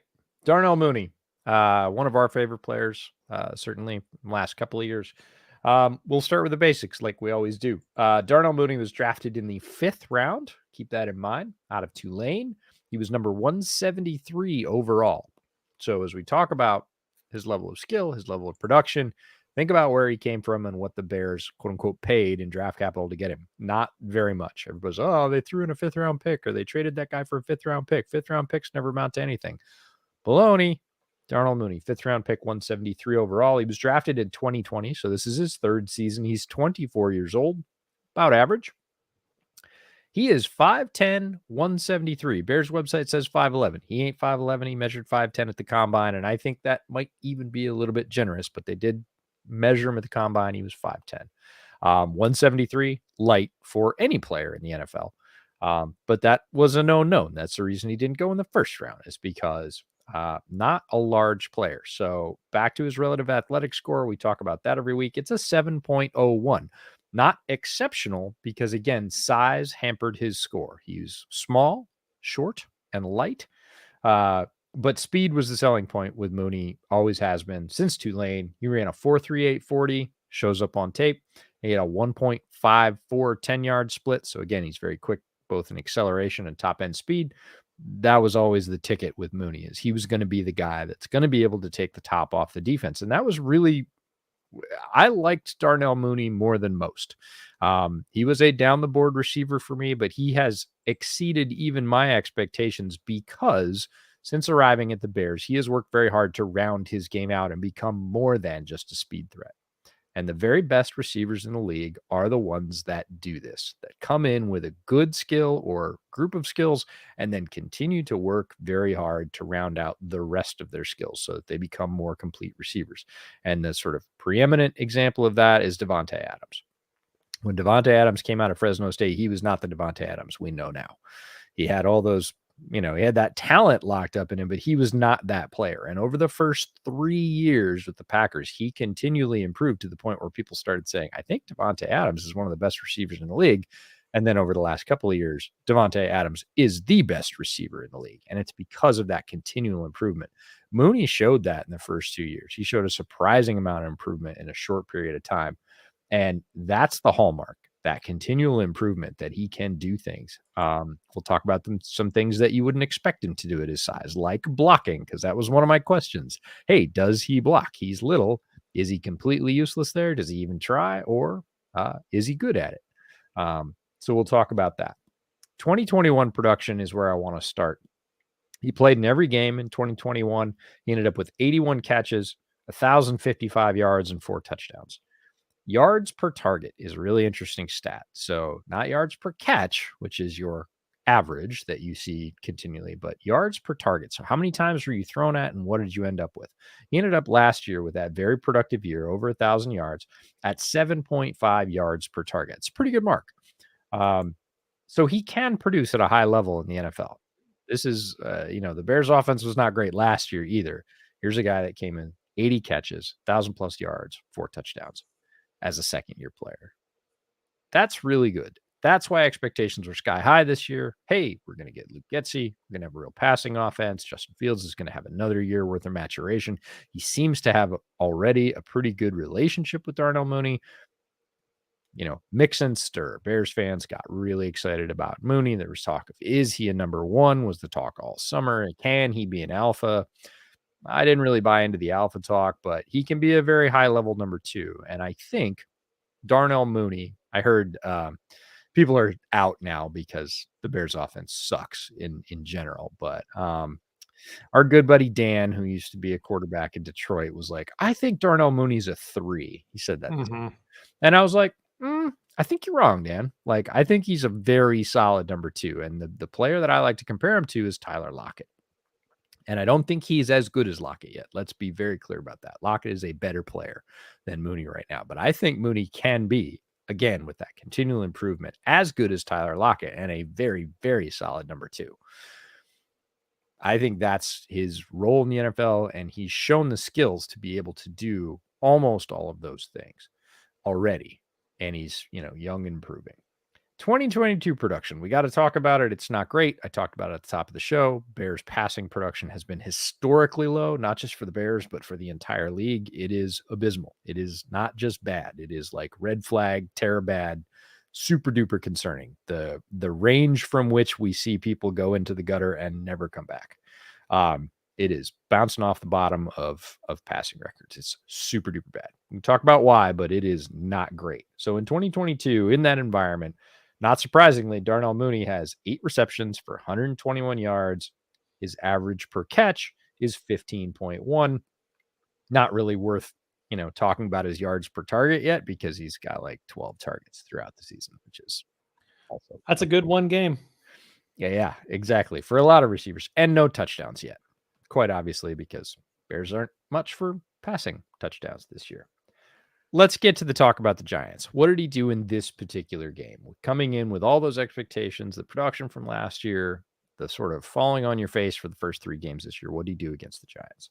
Darnell Mooney, one of our favorite players, certainly in the last couple of years. We'll start with the basics like we always do. Darnell Mooney was drafted in the 5th round. Keep that in mind, out of Tulane. He was number 173 overall. So as we talk about his level of skill, his level of production, think about where he came from and what the Bears, quote unquote, paid in draft capital to get him. Not very much. Everybody's, they threw in a 5th round pick, or they traded that guy for a 5th round pick. 5th round picks never amount to anything. Baloney. Darnell Mooney, 5th round pick, 173 overall. He was drafted in 2020, so this is his 3rd season. He's 24 years old, about average. He is 5'10", 173. Bears website says 5'11". He ain't 5'11". He measured 5'10" at the combine, and I think that might even be a little bit generous, but they did measure him at the combine. He was 5'10". 173, light for any player in the NFL. But that was a known. That's the reason he didn't go in the 1st round, is because not a large player. So back to his relative athletic score. We talk about that every week. It's a 7.01. Not exceptional because, again, size hampered his score. He was small, short, and light. But speed was the selling point with Mooney, always has been since Tulane. He ran a 4.38 40, shows up on tape. He had a 1.54 10-yard split. So, again, he's very quick, both in acceleration and top-end speed. That was always the ticket with Mooney, is he was going to be the guy that's going to be able to take the top off the defense. And that was really, I liked Darnell Mooney more than most. He was a down-the-board receiver for me, but he has exceeded even my expectations because since arriving at the Bears, he has worked very hard to round his game out and become more than just a speed threat. And the very best receivers in the league are the ones that do this, that come in with a good skill or group of skills and then continue to work very hard to round out the rest of their skills so that they become more complete receivers. And the sort of preeminent example of that is Devonte Adams. When Devonte Adams came out of Fresno State, he was not the Devonte Adams we know now. He had all those, he had that talent locked up in him, but he was not that player. And over the first 3 years with the Packers, he continually improved to the point where people started saying, I think Devonte Adams is one of the best receivers in the league. And then over the last couple of years, Devonte Adams is the best receiver in the league. And it's because of that continual improvement. Mooney showed that in the first 2 years. He showed a surprising amount of improvement in a short period of time. And that's the hallmark, that continual improvement, that he can do things. We'll talk about some things that you wouldn't expect him to do at his size, like blocking, because that was one of my questions. Hey, does he block? He's little. Is he completely useless there? Does he even try? Or is he good at it? So we'll talk about that. 2021 production is where I want to start. He played in every game in 2021. He ended up with 81 catches, 1,055 yards, and 4 touchdowns. Yards per target is a really interesting stat. So not yards per catch, which is your average that you see continually, but yards per target. So how many times were you thrown at and what did you end up with? He ended up last year with that very productive year, over 1,000 yards, at 7.5 yards per target. It's a pretty good mark. So he can produce at a high level in the NFL. This is, the Bears offense was not great last year either. Here's a guy that came in 80 catches, 1,000 plus yards, 4 touchdowns as a second-year player. That's really good. That's why expectations were sky high this year. Hey, we're going to get Luke Getsy. We're going to have a real passing offense. Justin Fields is going to have another year worth of maturation. He seems to have already a pretty good relationship with Darnell Mooney. Mix and stir. Bears fans got really excited about Mooney. There was talk of, is he a number 1? Was the talk all summer. Can he be an alpha? I didn't really buy into the alpha talk, but he can be a very high level number 2. And I think Darnell Mooney, I heard people are out now because the Bears offense sucks in general. But our good buddy Dan, who used to be a quarterback in Detroit, was like, I think Darnell Mooney's a 3. He said that. Mm-hmm. And I was like, I think you're wrong, Dan. Like, I think he's a very solid number 2. And the player that I like to compare him to is Tyler Lockett. And I don't think he's as good as Lockett yet. Let's be very clear about that. Lockett is a better player than Mooney right now. But I think Mooney can be, again, with that continual improvement, as good as Tyler Lockett and a very, very solid number 2. I think that's his role in the NFL, and he's shown the skills to be able to do almost all of those things already. And he's, young and improving. 2022 production. We got to talk about it. It's not great. I talked about it at the top of the show. Bears passing production has been historically low, not just for the Bears, but for the entire league. It is abysmal. It is not just bad. It is like red flag, terror bad, super duper concerning. The range from which we see people go into the gutter and never come back. It is bouncing off the bottom of passing records. It's super duper bad. We can talk about why, but it is not great. So in 2022, in that environment, not surprisingly, Darnell Mooney has 8 receptions for 121 yards. His average per catch is 15.1. Not really worth, talking about his yards per target yet, because he's got like 12 targets throughout the season, which is also. That's a good one game. Yeah, exactly. For a lot of receivers, and no touchdowns yet. Quite obviously, because Bears aren't much for passing touchdowns this year. Let's get to the talk about the Giants. What did he do in this particular game? Coming in with all those expectations, the production from last year, the sort of falling on your face for the first 3 games this year. What did he do against the Giants?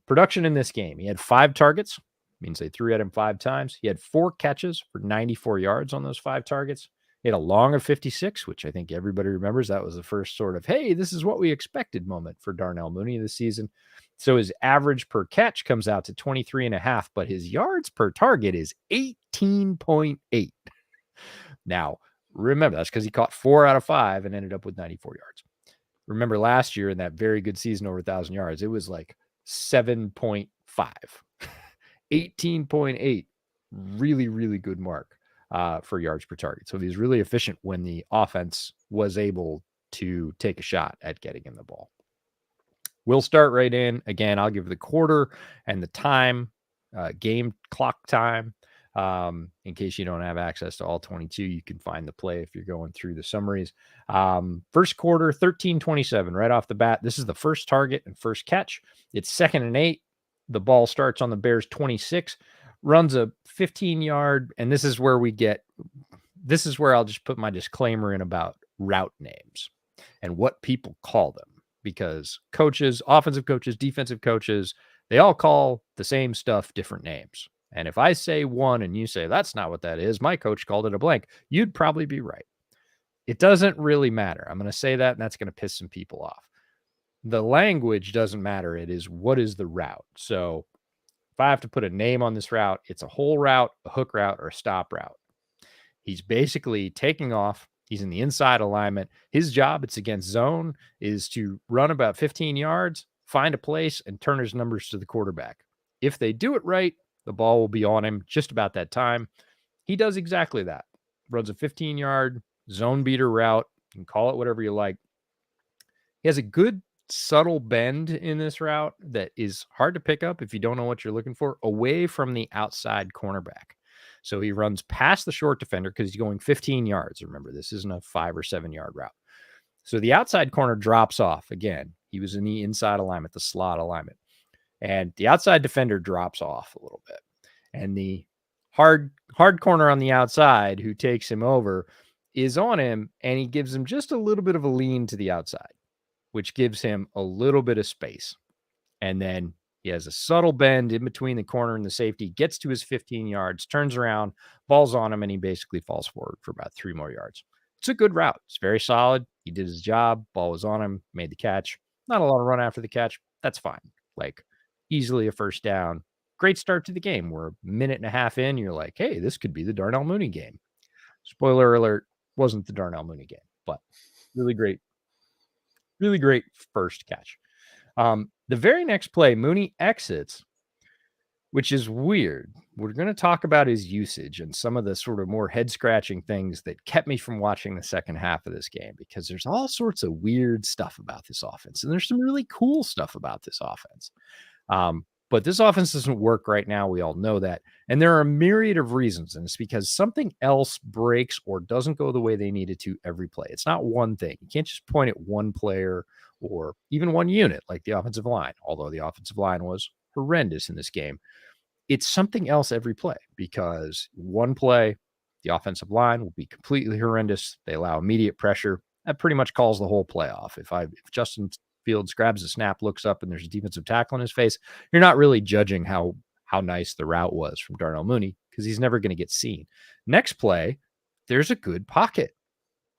Production in this game. He had 5 targets, means they threw at him 5 times. He had 4 catches for 94 yards on those 5 targets. He had a long of 56, which I think everybody remembers. That was the first sort of, hey, this is what we expected moment for Darnell Mooney this season. So his average per catch comes out to 23.5, but his yards per target is 18.8. Now, remember, that's because he caught 4 out of 5 and ended up with 94 yards. Remember last year in that very good season over 1,000 yards, it was like 7.5. 18.8, really, really good mark for yards per target. So he's really efficient when the offense was able to take a shot at getting him the ball. We'll start right in. Again, I'll give the quarter and the time, game clock time. In case you don't have access to all 22, you can find the play if you're going through the summaries. First quarter, 13:27 right off the bat. This is the first target and first catch. It's 2nd and 8. The ball starts on the Bears 26, runs a 15-yard, and this is where I'll just put my disclaimer in about route names and what people call them. Because coaches, offensive coaches, defensive coaches, they all call the same stuff different names. And if I say one and you say, that's not what that is, my coach called it a blank, you'd probably be right. It doesn't really matter. I'm going to say that, and that's going to piss some people off. The language doesn't matter. It is, what is the route? So if I have to put a name on this route, it's a hole route, a hook route, or a stop route. He's basically taking off. He's in the inside alignment. His job, it's against zone, is to run about 15 yards, find a place, and turn his numbers to the quarterback. If they do it right, the ball will be on him just about that time. He does exactly that. Runs a 15-yard zone beater route. You can call it whatever you like. He has a good subtle bend in this route that is hard to pick up if you don't know what you're looking for, away from the outside cornerback. So he runs past the short defender because he's going 15 yards. Remember, this isn't a 5 or 7 yard route. So the outside corner drops off. Again, he was in the inside alignment, the slot alignment. And the outside defender drops off a little bit. And the hard corner on the outside who takes him over is on him, and he gives him just a little bit of a lean to the outside, which gives him a little bit of space. And then he has a subtle bend in between the corner and the safety, gets to his 15 yards, turns around, ball's on him, and he basically falls forward for about 3 more yards. It's a good route. It's very solid. He did his job. Ball was on him, made the catch. Not a lot of run after the catch. That's fine. Like, easily a first down. Great start to the game. We're a minute and a half in. You're like, hey, this could be the Darnell Mooney game. Spoiler alert, wasn't the Darnell Mooney game, but really great first catch. The very next play, Mooney exits, which is weird. We're going to talk about his usage and some of the sort of more head-scratching things that kept me from watching the second half of this game, because there's all sorts of weird stuff about this offense, and there's some really cool stuff about this offense. But this offense doesn't work right now. We all know that. And there are a myriad of reasons. And it's because something else breaks or doesn't go the way they needed to every play. It's not one thing. You can't just point at one player or even one unit like the offensive line, although the offensive line was horrendous in this game. It's something else every play, because one play, the offensive line will be completely horrendous. They allow immediate pressure. That pretty much calls the whole play off. If Justin Fields grabs the snap, looks up, and there's a defensive tackle in his face, you're not really judging how nice the route was from Darnell Mooney, because he's never going to get seen. Next play, there's a good pocket,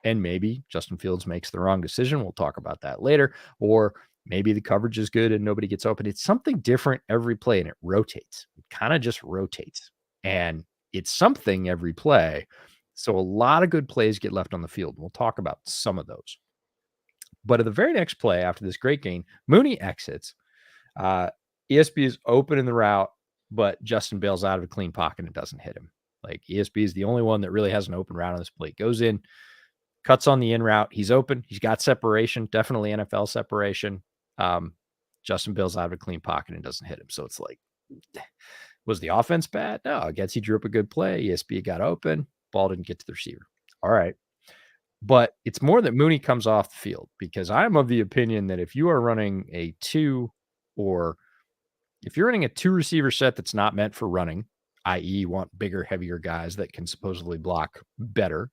and maybe Justin Fields makes the wrong decision. We'll talk about that later. Or maybe the coverage is good and nobody gets open. It's something different every play, and it rotates. It kind of just rotates, and it's something every play. So a lot of good plays get left on the field. We'll talk about some of those. But at the very next play, after this great gain, Mooney exits. ESB is open in the route, but Justin bails out of a clean pocket and doesn't hit him. Like, ESB is the only one that really has an open route on this play. Goes in, cuts on the in route. He's open. He's got separation, definitely NFL separation. Justin bails out of a clean pocket and doesn't hit him. So it's like, was the offense bad? No, I guess he drew up a good play. ESB got open. Ball didn't get to the receiver. All right. But it's more that Mooney comes off the field, because I'm of the opinion that if you are running a two receiver set that's not meant for running, i.e. you want bigger, heavier guys that can supposedly block better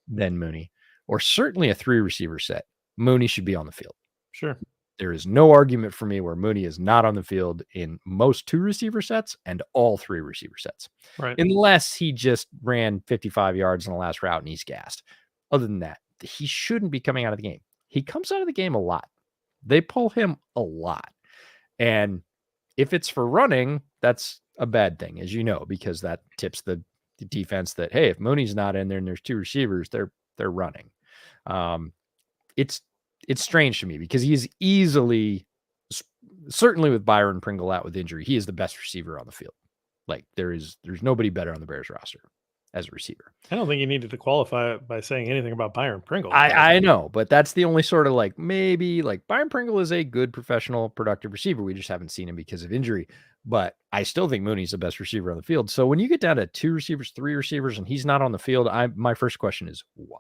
than Mooney, or certainly a 3 receiver set, Mooney should be on the field. Sure. There is no argument for me where Mooney is not on the field in most 2 receiver sets and all 3 receiver sets. Right. Unless he just ran 55 yards in the last route and he's gassed. Other than that, he shouldn't be coming out of the game. He comes out of the game a lot. They pull him a lot. And if it's for running, that's a bad thing, as you know, because that tips the defense that, hey, if Mooney's not in there and there's 2 receivers, they're running. It's strange to me, because he is easily, certainly with Byron Pringle out with injury, he is the best receiver on the field. Like, there's nobody better on the Bears roster as a receiver. I don't think you needed to qualify it by saying anything about Byron Pringle. I know, but that's the only sort of like, maybe like Byron Pringle is a good professional productive receiver. We just haven't seen him because of injury, but I still think Mooney's the best receiver on the field. So when you get down to 2 receivers, 3 receivers, and he's not on the field, my first question is why?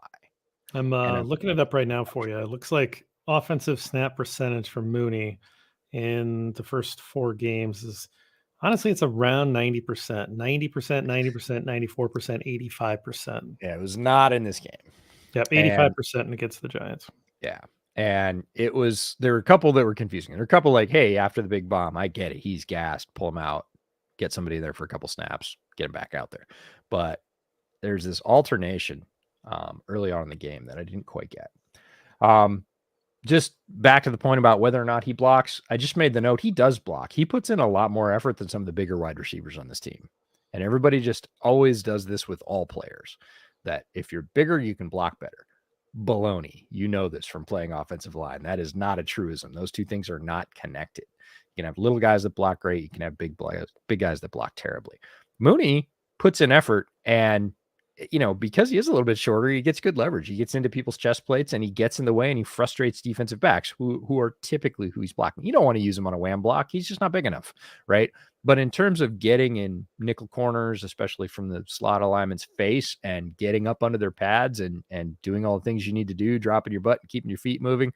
I'm looking it up right now for you. It looks like offensive snap percentage for Mooney in the first 4 games is, honestly, it's around 90%, 90%, 90%, 94%, 85%. Yeah, it was not in this game. Yep, 85% against the Giants. Yeah. And there were a couple that were confusing. There were a couple like, hey, after the big bomb, I get it. He's gassed, pull him out, get somebody there for a couple snaps, get him back out there. But there's this alternation early on in the game that I didn't quite get. Just back to the point about whether or not he blocks, I just made the note, he does block. He puts in a lot more effort than some of the bigger wide receivers on this team. And everybody just always does this with all players, that if you're bigger, you can block better. Baloney. You know this from playing offensive line. That is not a truism. Those two things are not connected. You can have little guys that block great. You can have big guys that block terribly. Mooney puts in effort, and because he is a little bit shorter, he gets good leverage. He gets into people's chest plates and he gets in the way, and he frustrates defensive backs who are typically who he's blocking. You don't want to use him on a wham block. He's just not big enough, right? But in terms of getting in nickel corners, especially from the slot alignment's face, and getting up under their pads and doing all the things you need to do, dropping your butt and keeping your feet moving,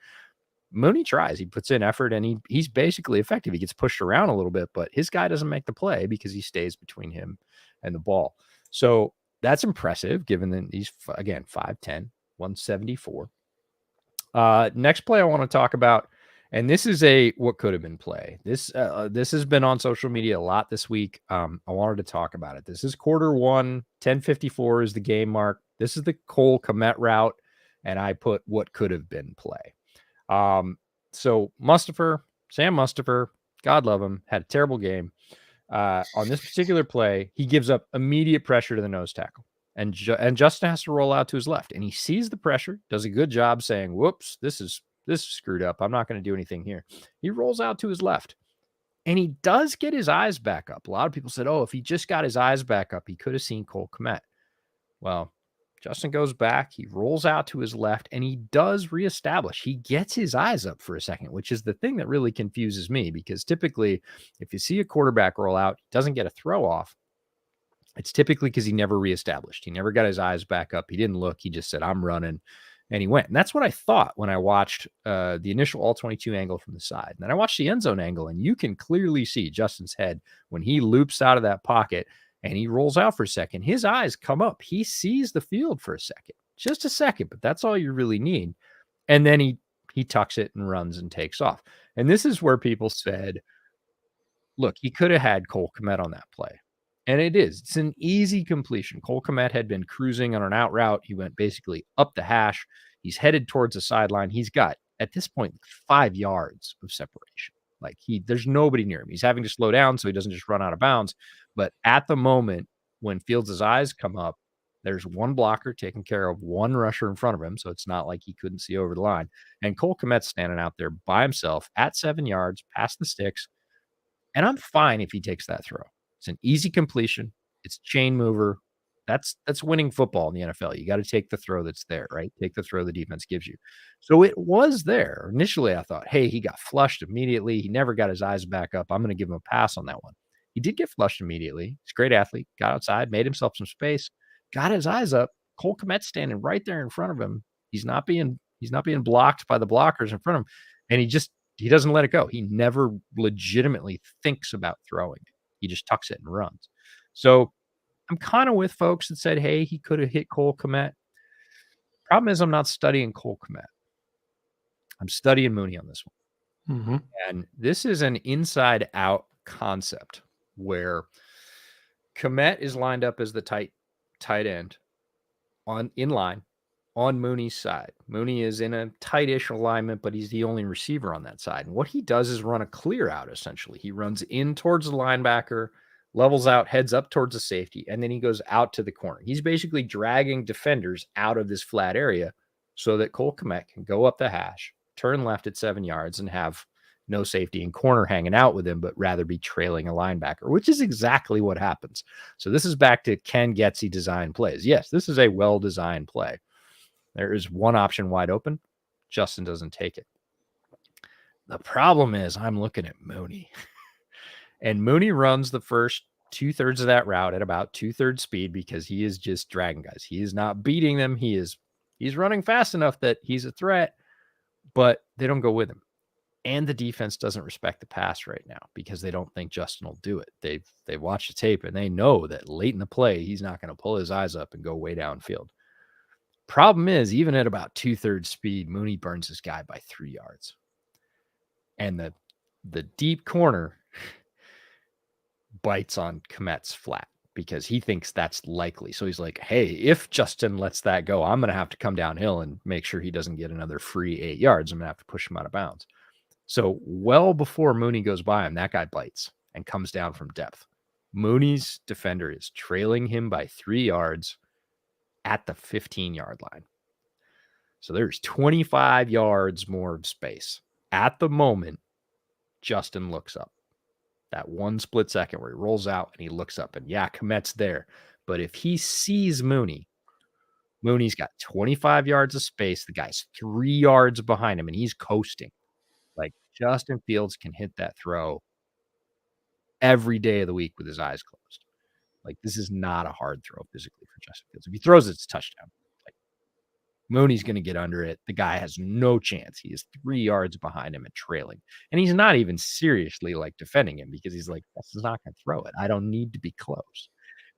Mooney tries. He puts in effort, and he's basically effective. He gets pushed around a little bit, but his guy doesn't make the play because he stays between him and the ball. So that's impressive, given that he's, again, 5'10", 174. Next play I want to talk about, and this is what could have been play. This has been on social media a lot this week. I wanted to talk about it. This is quarter 1, 10:54 is the game mark. This is the Cole Kmet route, and I put what could have been play. So Sam Mustipher, God love him, had a terrible game. On this particular play, he gives up immediate pressure to the nose tackle, and Justin has to roll out to his left, and he sees the pressure, does a good job saying, whoops, this is screwed up. I'm not going to do anything here. He rolls out to his left, and he does get his eyes back up. A lot of people said, if he just got his eyes back up, he could have seen Cole Kmet. Well, Justin goes back, he rolls out to his left, and he does reestablish. He gets his eyes up for a second, which is the thing that really confuses me, because typically if you see a quarterback roll out, he doesn't get a throw off, it's typically because he never reestablished. He never got his eyes back up. He didn't look. He just said, I'm running. And he went. And that's what I thought when I watched the initial all-22 angle from the side. And then I watched the end zone angle, and you can clearly see Justin's head when he loops out of that pocket and he rolls out for a second. His eyes come up. He sees the field for a second, just a second, but that's all you really need. And then he tucks it and runs and takes off. And this is where people said, look, he could have had Cole Kmet on that play. And it is. It's an easy completion. Cole Kmet had been cruising on an out route. He went basically up the hash. He's headed towards the sideline. He's got, at this point, 5 yards of separation. Like there's nobody near him. He's having to slow down so he doesn't just run out of bounds. But at the moment when Fields' eyes come up, there's one blocker taking care of one rusher in front of him. So it's not like he couldn't see over the line. And Cole Kmet's standing out there by himself at 7 yards, past the sticks. And I'm fine if he takes that throw. It's an easy completion. It's chain mover. That's winning football in the NFL. You got to take the throw that's there, right? Take the throw the defense gives you. So it was there. Initially, I thought, hey, he got flushed immediately. He never got his eyes back up. I'm going to give him a pass on that one. He did get flushed immediately. He's a great athlete. Got outside, made himself some space, got his eyes up. Cole Kmet's standing right there in front of him. He's not being blocked by the blockers in front of him. And he doesn't let it go. He never legitimately thinks about throwing it. He just tucks it and runs. So I'm kind of with folks that said, hey, he could have hit Cole Kmet. Problem is, I'm not studying Cole Kmet. I'm studying Mooney on this one. Mm-hmm. And this is an inside-out concept where Kmet is lined up as the tight end in line on Mooney's side. Mooney is in a tight-ish alignment, but he's the only receiver on that side. And what he does is run a clear out, essentially. He runs in towards the linebacker, levels out, heads up towards the safety, and then he goes out to the corner. He's basically dragging defenders out of this flat area so that Cole Kmet can go up the hash, turn left at 7 yards, and have no safety and corner hanging out with him, but rather be trailing a linebacker, which is exactly what happens. So this is back to Ken Getsy design plays. Yes, this is a well-designed play. There is one option wide open. Justin doesn't take it. The problem is I'm looking at Mooney. And Mooney runs the first 2/3 of that route at about 2/3 speed because he is just dragging guys. He is not beating them. He's running fast enough that he's a threat, but they don't go with him. And the defense doesn't respect the pass right now because they don't think Justin will do it. They've watched the tape and they know that late in the play, he's not going to pull his eyes up and go way downfield. Problem is, even at about 2/3 speed, Mooney burns this guy by 3 yards. And the deep corner bites on Kmet's flat because he thinks that's likely. So he's like, hey, if Justin lets that go, I'm going to have to come downhill and make sure he doesn't get another free 8 yards. I'm going to have to push him out of bounds. So well before Mooney goes by him, that guy bites and comes down from depth. Mooney's defender is trailing him by 3 yards at the 15-yard line. So there's 25 yards more of space. At the moment, Justin looks up. That one split second where he rolls out and he looks up, and yeah, Kmet's there. But if he sees Mooney, Mooney's got 25 yards of space. The guy's 3 yards behind him and he's coasting. Like Justin Fields can hit that throw every day of the week with his eyes closed. Like this is not a hard throw physically for Justin Fields. If he throws it, it's a touchdown. Like Mooney's going to get under it. The guy has no chance. He is 3 yards behind him and trailing. And he's not even seriously like defending him because he's like, this is not going to throw it. I don't need to be close,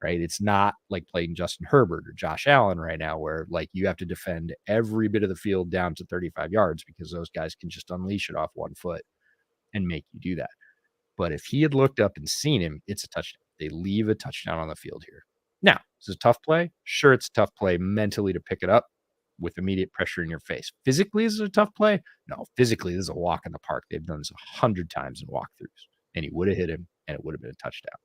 right? It's not like playing Justin Herbert or Josh Allen right now where like you have to defend every bit of the field down to 35 yards because those guys can just unleash it off 1 foot and make you do that. But if he had looked up and seen him, it's a touchdown. They leave a touchdown on the field here. Now, is it a tough play? Sure, it's a tough play mentally to pick it up with immediate pressure in your face. Physically, is it a tough play? No, physically, this is a walk in the park. They've done this 100 times in walkthroughs, and he would have hit him, and it would have been a touchdown.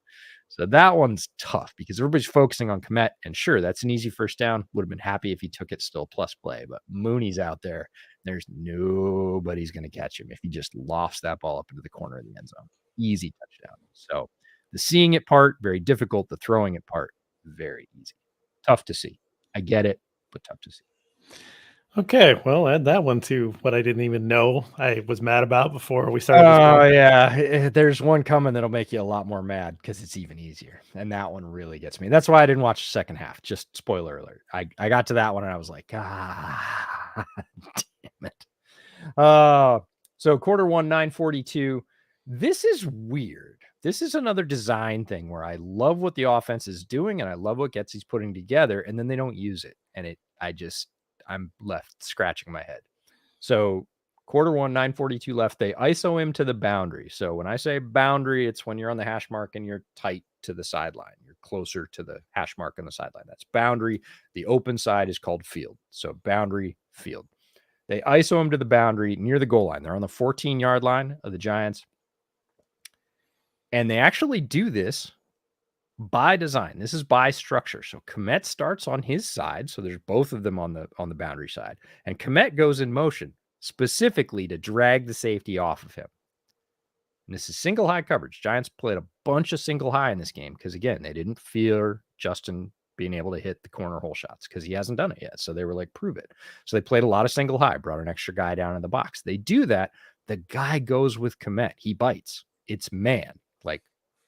So that one's tough because everybody's focusing on Kmet, and sure, that's an easy first down. Would have been happy if he took it still plus play, but Mooney's out there. There's nobody's going to catch him if he just lofts that ball up into the corner of the end zone. Easy touchdown. So the seeing it part, very difficult. The throwing it part, very easy. Tough to see. I get it. but tough to see. Okay, well, add that one to what I didn't even know I was mad about before we started this Oh, podcast. yeah. There's one coming that'll make you a lot more mad because it's even easier. And that one really gets me. That's why I didn't watch the second half. Just spoiler alert. I got to that one and I was like, damn it. So quarter one, 9:42. This is weird. This is another design thing where I love what the offense is doing and I love what Getsy's putting together, and then they don't use it. And I'm left scratching my head. So quarter one, 9:42 left. They ISO him to the boundary. So when I say boundary, it's when you're on the hash mark and you're tight to the sideline. You're closer to the hash mark on the sideline. That's boundary. The open side is called field. So boundary, field. They ISO him to the boundary near the goal line. They're on the 14-yard line of the Giants. And they actually do this by design. This is by structure. So Kmet starts on his side. So there's both of them on the boundary side. And Kmet goes in motion specifically to drag the safety off of him. And this is single high coverage. Giants played a bunch of single high in this game because, again, they didn't fear Justin being able to hit the corner hole shots because he hasn't done it yet. So they were like, prove it. So they played a lot of single high, brought an extra guy down in the box. They do that. The guy goes with Kmet. He bites. It's man. Like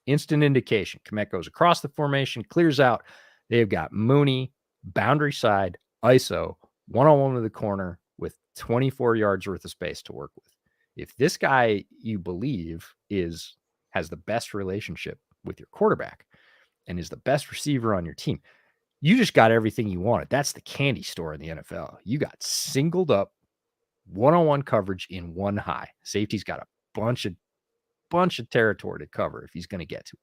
instant indication. Kmet goes across the formation, clears out. They've got Mooney, boundary side, ISO, one-on-one with the corner with 24 yards worth of space to work with. If this guy you believe has the best relationship with your quarterback and is the best receiver on your team, you just got everything you wanted. That's the candy store in the NFL. You got singled up one-on-one coverage in one high. Safety's got a bunch of territory to cover if he's going to get to it.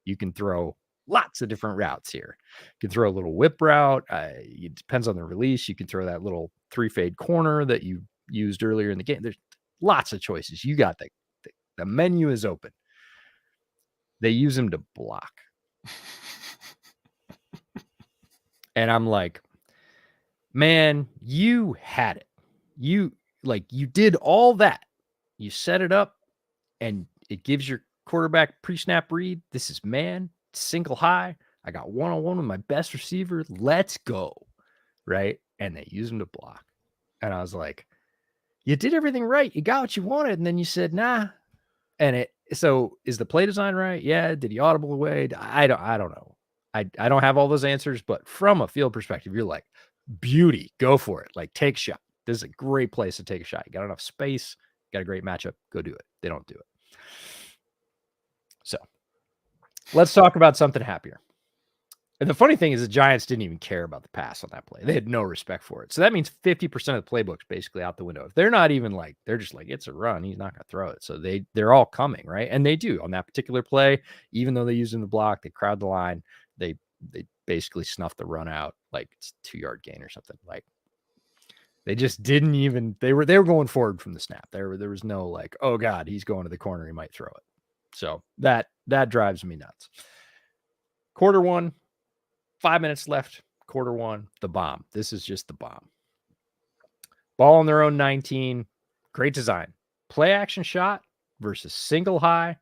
You can throw lots of different routes here. You can throw a little whip route. It depends on the release. You can throw that little 3-fade corner that you used earlier in the game. There's lots of choices. You got the menu is open. They use him to block. And I'm like, man, you had it. You did all that. You set it up and it gives your quarterback pre-snap read. This is man, single high. I got one-on-one with my best receiver. Let's go. Right? And they use him to block. And I was like, you did everything right. You got what you wanted. And then you said, nah. And so is the play design right? Yeah. Did he audible away? I don't know. I don't have all those answers, but from a field perspective, you're like, beauty, go for it. Like, take a shot. This is a great place to take a shot. You got enough space, got a great matchup, go do it. They don't do it. So let's talk about something happier. And the funny thing is the Giants didn't even care about the pass on that play. They had no respect for it. So that means 50% of the playbook's basically out the window. If they're not even like, they're just like, it's a run, he's not going to throw it. So they're all coming, right? And they do on that particular play, even though they use in the block, they crowd the line, they basically snuff the run out like it's a 2-yard gain or something. Like they just didn't even, they were going forward from the snap. There was no like, oh God, he's going to the corner, he might throw it. So that drives me nuts. Quarter one, 5 minutes left. Quarter one, the bomb. This is just the bomb. Ball on their own 19. Great design. Play action shot versus single high.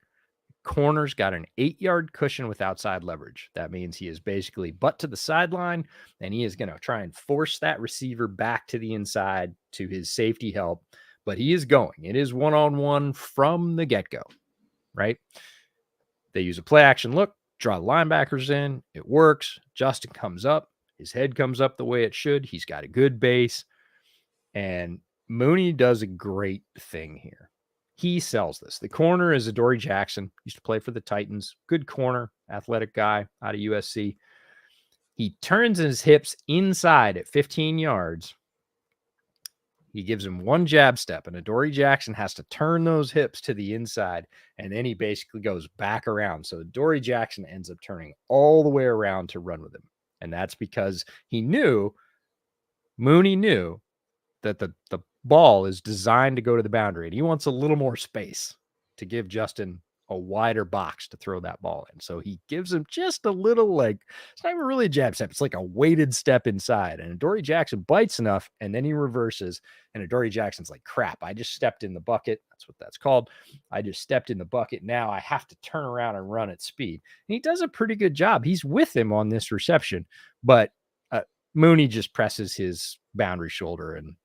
Corner's got an 8-yard cushion with outside leverage. That means he is basically butt to the sideline, and he is going to try and force that receiver back to the inside to his safety help. But he is going. It is one-on-one from the get-go, right? They use a play action look, draw the linebackers in. It works. Justin comes up. His head comes up the way it should. He's got a good base. And Mooney does a great thing here. He sells this. The corner is Adoree Jackson. Used to play for the Titans. Good corner, athletic guy out of USC. He turns his hips inside at 15 yards. He gives him one jab step, and Adoree Jackson has to turn those hips to the inside, and then he basically goes back around. So Adoree Jackson ends up turning all the way around to run with him. And that's because Mooney knew that the ball is designed to go to the boundary, and he wants a little more space to give Justin a wider box to throw that ball in. So he gives him just a little, like, it's not even really a jab step. It's like a weighted step inside. And Adoree Jackson bites enough, and then he reverses. And Adoree Jackson's like, crap, I just stepped in the bucket. That's what that's called. I just stepped in the bucket. Now I have to turn around and run at speed. And he does a pretty good job. He's with him on this reception, but Mooney just presses his boundary shoulder and,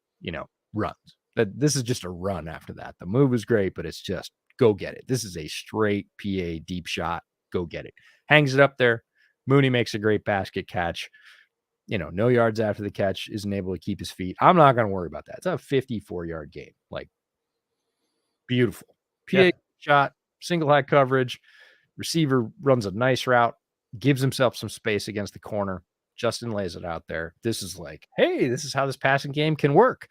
runs. This is just a run after that. The move is great, but it's just go get it. This is a straight PA deep shot. Go get it. Hangs it up there. Mooney makes a great basket catch. No yards after the catch, isn't able to keep his feet. I'm not going to worry about that. It's a 54-yard game. Like, beautiful. PA shot, single high coverage. Receiver runs a nice route, gives himself some space against the corner. Justin lays it out there. This is like, hey, this is how this passing game can work.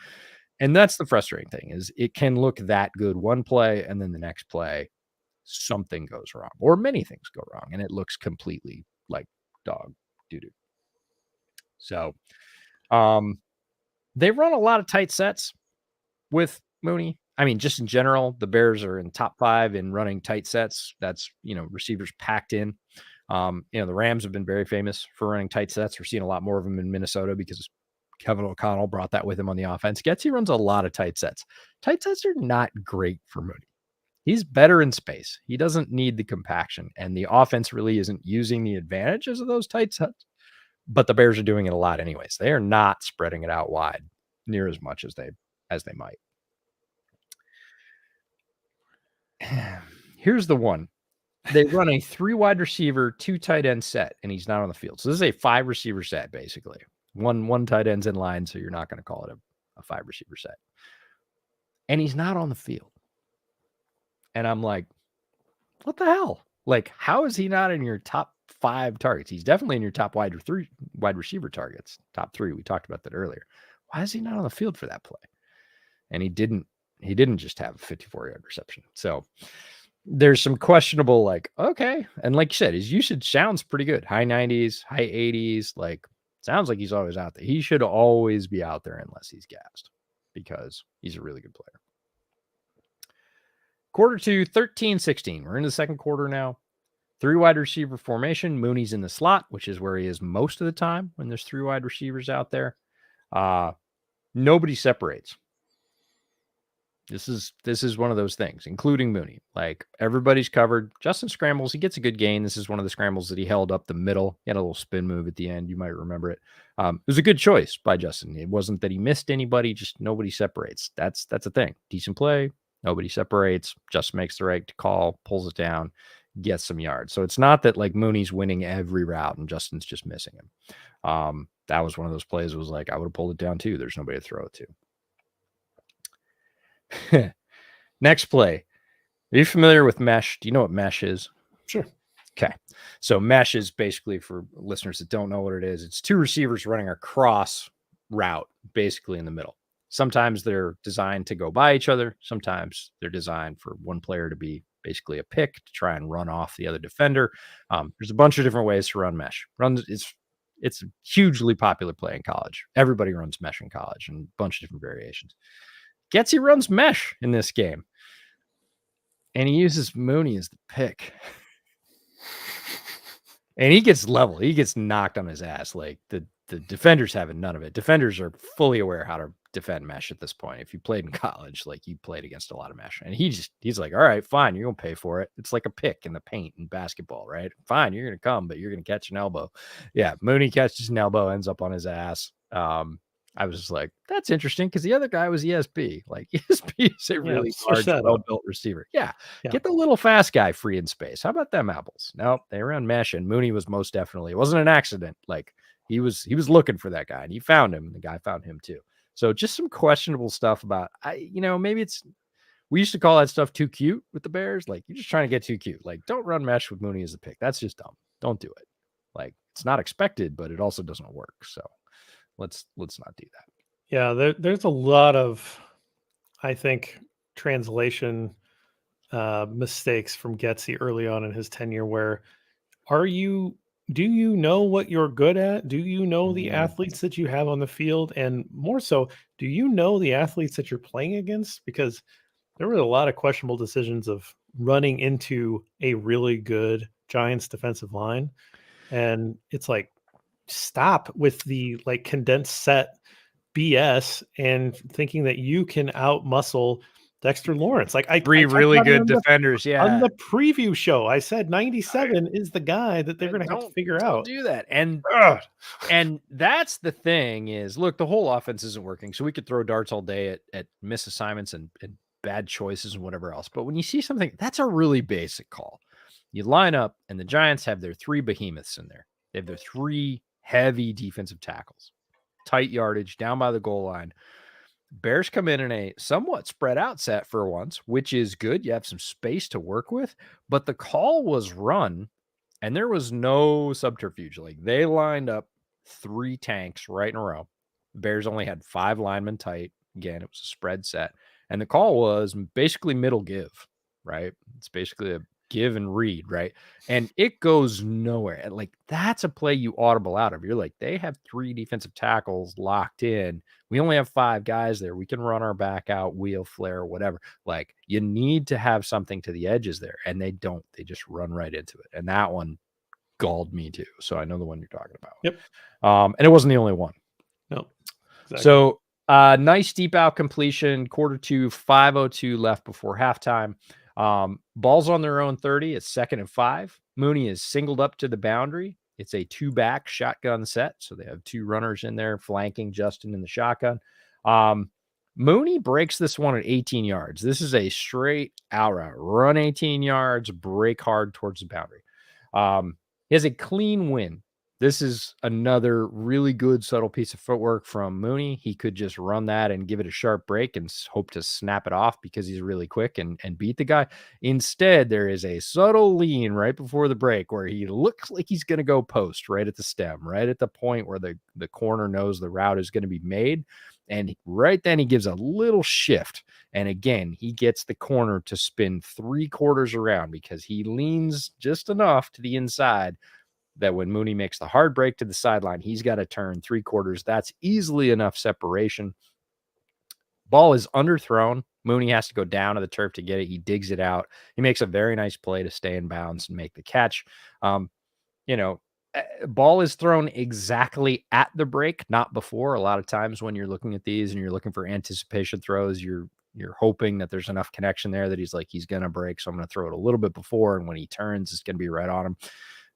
And that's the frustrating thing, is it can look that good one play, and then the next play, something goes wrong, or many things go wrong, and it looks completely like dog doo-doo. So they run a lot of tight sets with Mooney. I mean, just in general, the Bears are in top 5 in running tight sets. That's, receivers packed in. The Rams have been very famous for running tight sets. We're seeing a lot more of them in Minnesota because Kevin O'Connell brought that with him on the offense. Getsy runs a lot of tight sets. Tight sets are not great for Mooney. He's better in space. He doesn't need the compaction, and the offense really isn't using the advantages of those tight sets. But the Bears are doing it a lot anyways. They are not spreading it out wide near as much as they might. Here's the one. They run a 3 wide receiver, 2 tight end set, and he's not on the field. So this is a 5 receiver set, basically. One tight end's in line, so you're not going to call it a 5 receiver set. And he's not on the field. And I'm like, what the hell? Like, how is he not in your top 5 targets? He's definitely in your top wide receiver targets. Top 3. We talked about that earlier. Why is he not on the field for that play? And he didn't just have a 54-yard reception. So there's some questionable, like, okay. And like you said, his usage sounds pretty good. High 90s, high 80s. Like, sounds like he's always out there. He should always be out there unless he's gassed, because he's a really good player. Quarter 2, 13-16. We're in the second quarter now. 3 wide receiver formation. Mooney's in the slot, which is where he is most of the time when there's 3 wide receivers out there. Nobody separates. This is one of those things, including Mooney. Like, everybody's covered. Justin scrambles. He gets a good gain. This is one of the scrambles that he held up the middle. He had a little spin move at the end. You might remember it. It was a good choice by Justin. It wasn't that he missed anybody, just nobody separates. That's a thing. Decent play. Nobody separates. Justin makes the right call, pulls it down, gets some yards. So it's not that like Mooney's winning every route and Justin's just missing him. That was one of those plays. It was like, I would have pulled it down too. There's nobody to throw it to. Next play. Are you familiar with mesh? Do you know what mesh is? Sure. Okay. So mesh is basically, for listeners that don't know what it is, it's 2 receivers running a cross route basically in the middle. Sometimes they're designed to go by each other. Sometimes they're designed for one player to be basically a pick to try and run off the other defender. There's a bunch of different ways to run mesh. It's a hugely popular play in college. Everybody runs mesh in college and a bunch of different variations. Getsy runs mesh in this game. And he uses Mooney as the pick. And he gets level. He gets knocked on his ass. Like, the defenders having none of it. Defenders are fully aware how to defend mesh at this point. If you played in college, like, you played against a lot of mesh. And he's like, all right, fine, you're going to pay for it. It's like a pick in the paint in basketball, right? Fine, you're going to come, but you're going to catch an elbow. Yeah, Mooney catches an elbow, ends up on his ass. I was just like, that's interesting, because the other guy was ESP. Like, ESP is a really large, well-built receiver. Yeah. Get the little fast guy free in space. How about them apples? No, they ran mesh, and Mooney was most definitely, it wasn't an accident. Like, he was looking for that guy, and he found him, and the guy found him too. So just some questionable stuff about, maybe we used to call that stuff too cute with the Bears. Like, you're just trying to get too cute. Like, don't run mesh with Mooney as the pick. That's just dumb. Don't do it. Like, it's not expected, but it also doesn't work. So let's not do that. Yeah, there's a lot of, I think, translation mistakes from Getsy early on in his tenure, where do you know what you're good at? Do you know the athletes that you have on the field? And more so, do you know the athletes that you're playing against? Because there were a lot of questionable decisions of running into a really good Giants defensive line. And it's like, stop with the like condensed set BS and thinking that you can out muscle Dexter Lawrence. Like Three I talked really about it good defenders. on Yeah. the preview show. I said 97 is the guy that they're going to have to figure out. Don't do that. And that's the thing is, look, the whole offense isn't working. So we could throw darts all day at misassignments and bad choices and whatever else. But when you see something, that's a really basic call. You line up, and the Giants have their three behemoths in there. They have their three heavy defensive tackles, tight yardage, down by the goal line. Bears come in a somewhat spread out set for once, which is good. You have some space to work with, but the call was run, and there was no subterfuge. Like, they lined up three tanks right in a row. Bears only had 5 linemen tight. Again, it was a spread set. And the call was basically middle give, right? It's basically a give and read, right? And it goes nowhere. Like, that's a play you audible out of. You're like, they have 3 defensive tackles locked in. We only have 5 guys there. We can run our back out, wheel, flare, whatever. Like, you need to have something to the edges there. And they don't. They just run right into it. And that one galled me too. So I know the one you're talking about. Yep. And it wasn't the only one. No. Exactly. So nice deep out completion, quarter 2, 5:02 left before halftime. Ball's on their own 30. It's 2nd and 5. Mooney is singled up to the boundary. It's a 2-back shotgun set. So they have 2 runners in there flanking Justin in the shotgun. Mooney breaks this one at 18 yards. This is a straight out route. Run 18 yards, break hard towards the boundary. He has a clean win. This is another really good subtle piece of footwork from Mooney. He could just run that and give it a sharp break and hope to snap it off because he's really quick and beat the guy. Instead, there is a subtle lean right before the break where he looks like he's going to go post right at the stem, right at the point where the corner knows the route is going to be made. And right then he gives a little shift. And again, he gets the corner to spin 3/4 around because he leans just enough to the inside that when Mooney makes the hard break to the sideline, he's got to turn 3/4. That's easily enough separation. Ball is underthrown. Mooney has to go down to the turf to get it. He digs it out. He makes a very nice play to stay in bounds and make the catch. Ball is thrown exactly at the break, not before. A lot of times when you're looking at these and you're looking for anticipation throws, you're hoping that there's enough connection there that he's going to break. So I'm going to throw it a little bit before. And when he turns, it's going to be right on him.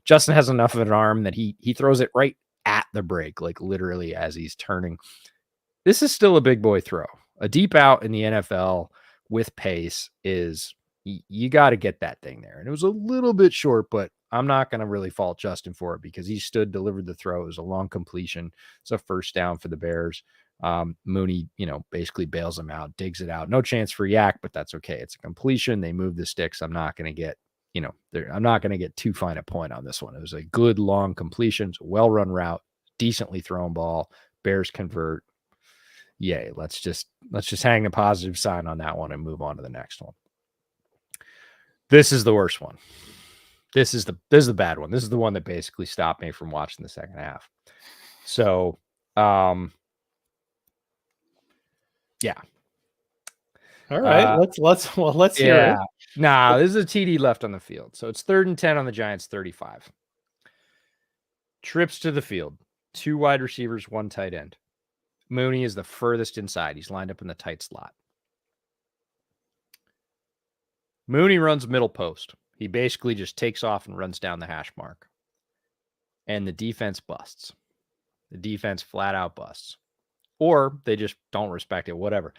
Justin has enough of an arm that he throws it right at the break, like literally as he's turning. This is still a big boy throw. A deep out in the NFL with pace is, you got to get that thing there. And it was a little bit short, but I'm not going to really fault Justin for it because he stood, delivered the throw. It was a long completion. It's a first down for the Bears. Mooney, basically bails him out, digs it out. No chance for Yak, but that's okay. It's a completion. They move the sticks. I'm not going to get too fine a point on this one. It was a good long completion, well-run route, decently thrown ball. Bears convert. Yay. Let's just hang the positive sign on that one and move on to the next one. This is the worst one. This is the bad one. This is the one that basically stopped me from watching the second half. So, yeah. All right. Let's hear it. Nah, this is a TD left on the field. So it's 3rd and 10 on the Giants 35. Trips to the field. 2 wide receivers, 1 tight end. Mooney is the furthest inside. He's lined up in the tight slot. Mooney runs middle post. He basically just takes off and runs down the hash mark. And the defense busts. The defense flat out busts. Or they just don't respect it, whatever.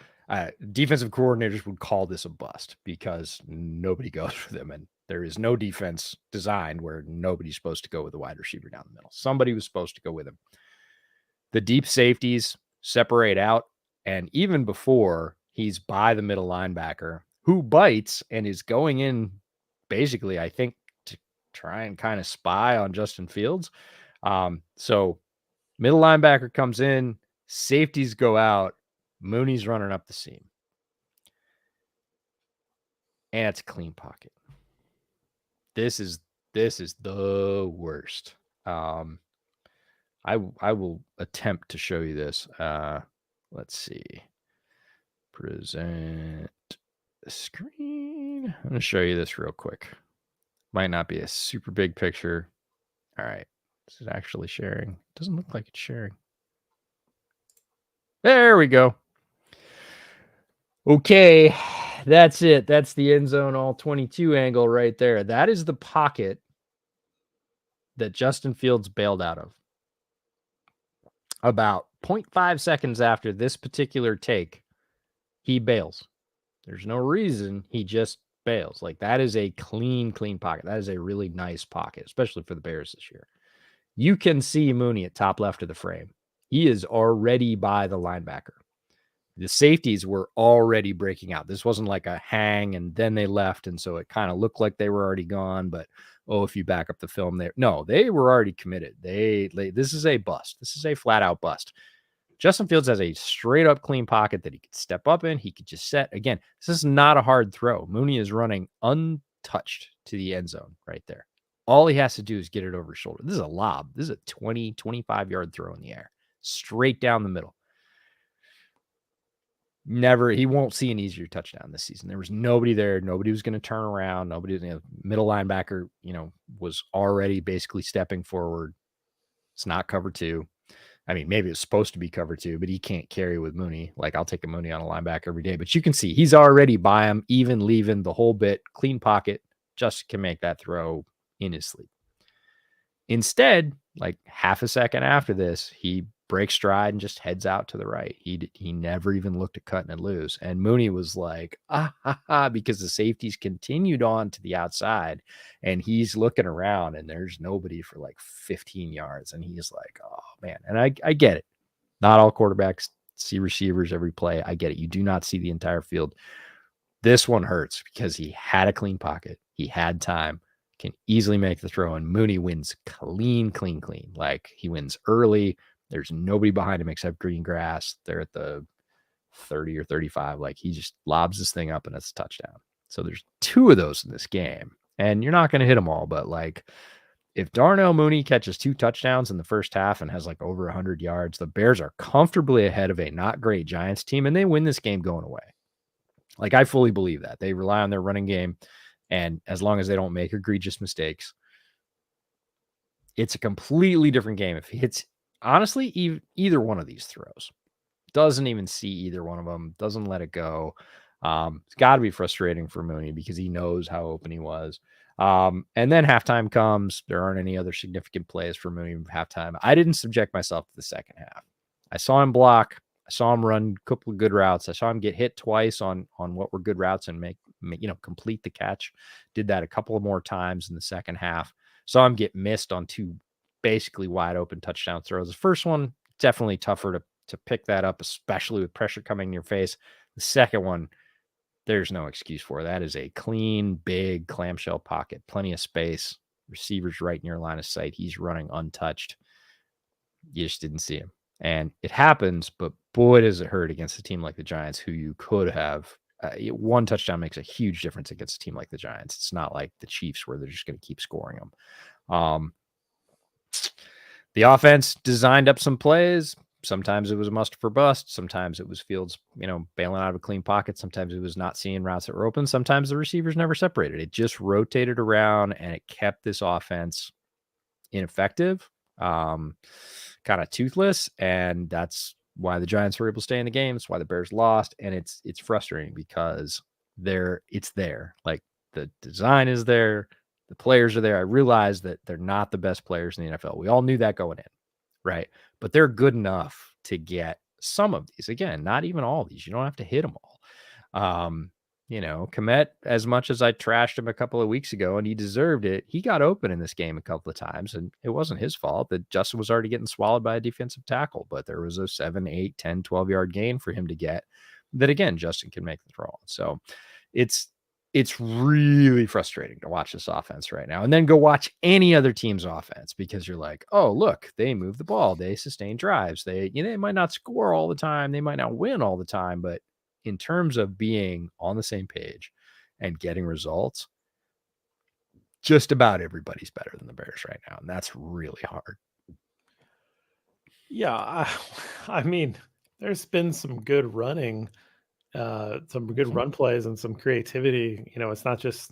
Defensive coordinators would call this a bust because nobody goes for them. And there is no defense designed where nobody's supposed to go with a wide receiver down the middle. Somebody was supposed to go with him. The deep safeties separate out. And even before, he's by the middle linebacker who bites and is going in basically, I think, to try and kind of spy on Justin Fields. So middle linebacker comes in, safeties go out, Mooney's running up the seam. And it's a clean pocket. This is the worst. I will attempt to show you this. Let's see. Present the screen. I'm going to show you this real quick. Might not be a super big picture. All right. This is actually sharing. Doesn't look like it's sharing. There we go. Okay. That's it. That's the end zone all 22 angle right there. That is the pocket that Justin Fields bailed out of. About 0.5 seconds after this particular take, he bails. There's no reason. He just bails. Like, that is a clean pocket. That is a really nice pocket, especially for the Bears this year. You can see Mooney at top left of the frame. He is already by the linebacker. The safeties were already breaking out. This wasn't like a hang and then they left, and so it kind of looked like they were already gone. But if you back up the film, they were already committed. This is a bust. This is a flat out bust. Justin Fields has a straight up clean pocket that he could step up in. He could just set. Again, this is not a hard throw. Mooney is running untouched to the end zone right there. All he has to do is get it over his shoulder. This is a lob. This is a 20, 25-yard throw in the air, straight down the middle. He won't see an easier touchdown this season. There was nobody there. Nobody was going to turn around. Middle linebacker, was already basically stepping forward. It's not cover two. I mean, maybe it's supposed to be cover two, but he can't carry with Mooney. Like, I'll take a Mooney on a linebacker every day, but you can see he's already by him, even leaving the whole bit, clean pocket. Justin can make that throw in his sleep. Instead, like half a second after this, he breaks stride and just heads out to the right. He never even looked at cutting and loose. And Mooney was like, because the safeties continued on to the outside and he's looking around and there's nobody for like 15 yards. And he's like, oh man. And I get it. Not all quarterbacks see receivers every play. I get it. You do not see the entire field. This one hurts because he had a clean pocket. He had time, can easily make the throw, and Mooney wins clean. Like, he wins early. There's nobody behind him except green grass. They're at the 30 or 35. Like, he just lobs this thing up and it's a touchdown. So there's two of those in this game, and you're not going to hit them all. But like, if Darnell Mooney catches 2 touchdowns in the first half and has like over 100 yards, the Bears are comfortably ahead of a not great Giants team, and they win this game going away. Like, I fully believe that. They rely on their running game, and as long as they don't make egregious mistakes, it's a completely different game. If he hits, honestly, either one of these throws, doesn't even see either one of them, doesn't let it go. It's got to be frustrating for Mooney because he knows how open he was. And then halftime comes. There aren't any other significant plays for Mooney halftime. I didn't subject myself to the second half. I saw him block. I saw him run a couple of good routes. I saw him get hit twice on what were good routes and make complete the catch. Did that a couple of more times in the second half. Saw him get missed on 2 basically wide open touchdown throws. The first one, definitely tougher to pick that up, especially with pressure coming in your face. The second one, there's no excuse for. That is a clean, big clamshell pocket, plenty of space. Receivers right in your line of sight. He's running untouched. You just didn't see him. And it happens, but boy, does it hurt against a team like the Giants, who you could have. One touchdown makes a huge difference against a team like the Giants. It's not like the Chiefs where they're just going to keep scoring them. The offense designed up some plays. Sometimes it was must for bust. Sometimes it was Fields, bailing out of a clean pocket. Sometimes it was not seeing routes that were open. Sometimes the receivers never separated. It just rotated around and it kept this offense ineffective, kind of toothless. And that's why the Giants were able to stay in the game. It's why the Bears lost. And it's frustrating because it's there. Like, the design is there. The players are there. I realize that they're not the best players in the NFL. We all knew that going in, right? But they're good enough to get some of these. Again, not even all of these. You don't have to hit them all. Komet, as much as I trashed him a couple of weeks ago, and he deserved it, he got open in this game a couple of times, and it wasn't his fault that Justin was already getting swallowed by a defensive tackle, but there was a 7, 8, 10, 12-yard gain for him to get that, again, Justin can make the throw on. So it's really frustrating to watch this offense right now, and then go watch any other team's offense because you're like, oh, look, they move the ball. They sustain drives. They might not score all the time. They might not win all the time, but in terms of being on the same page and getting results, just about everybody's better than the Bears right now. And that's really hard. Yeah. I mean, there's been some good running, some good run plays and some creativity. It's not just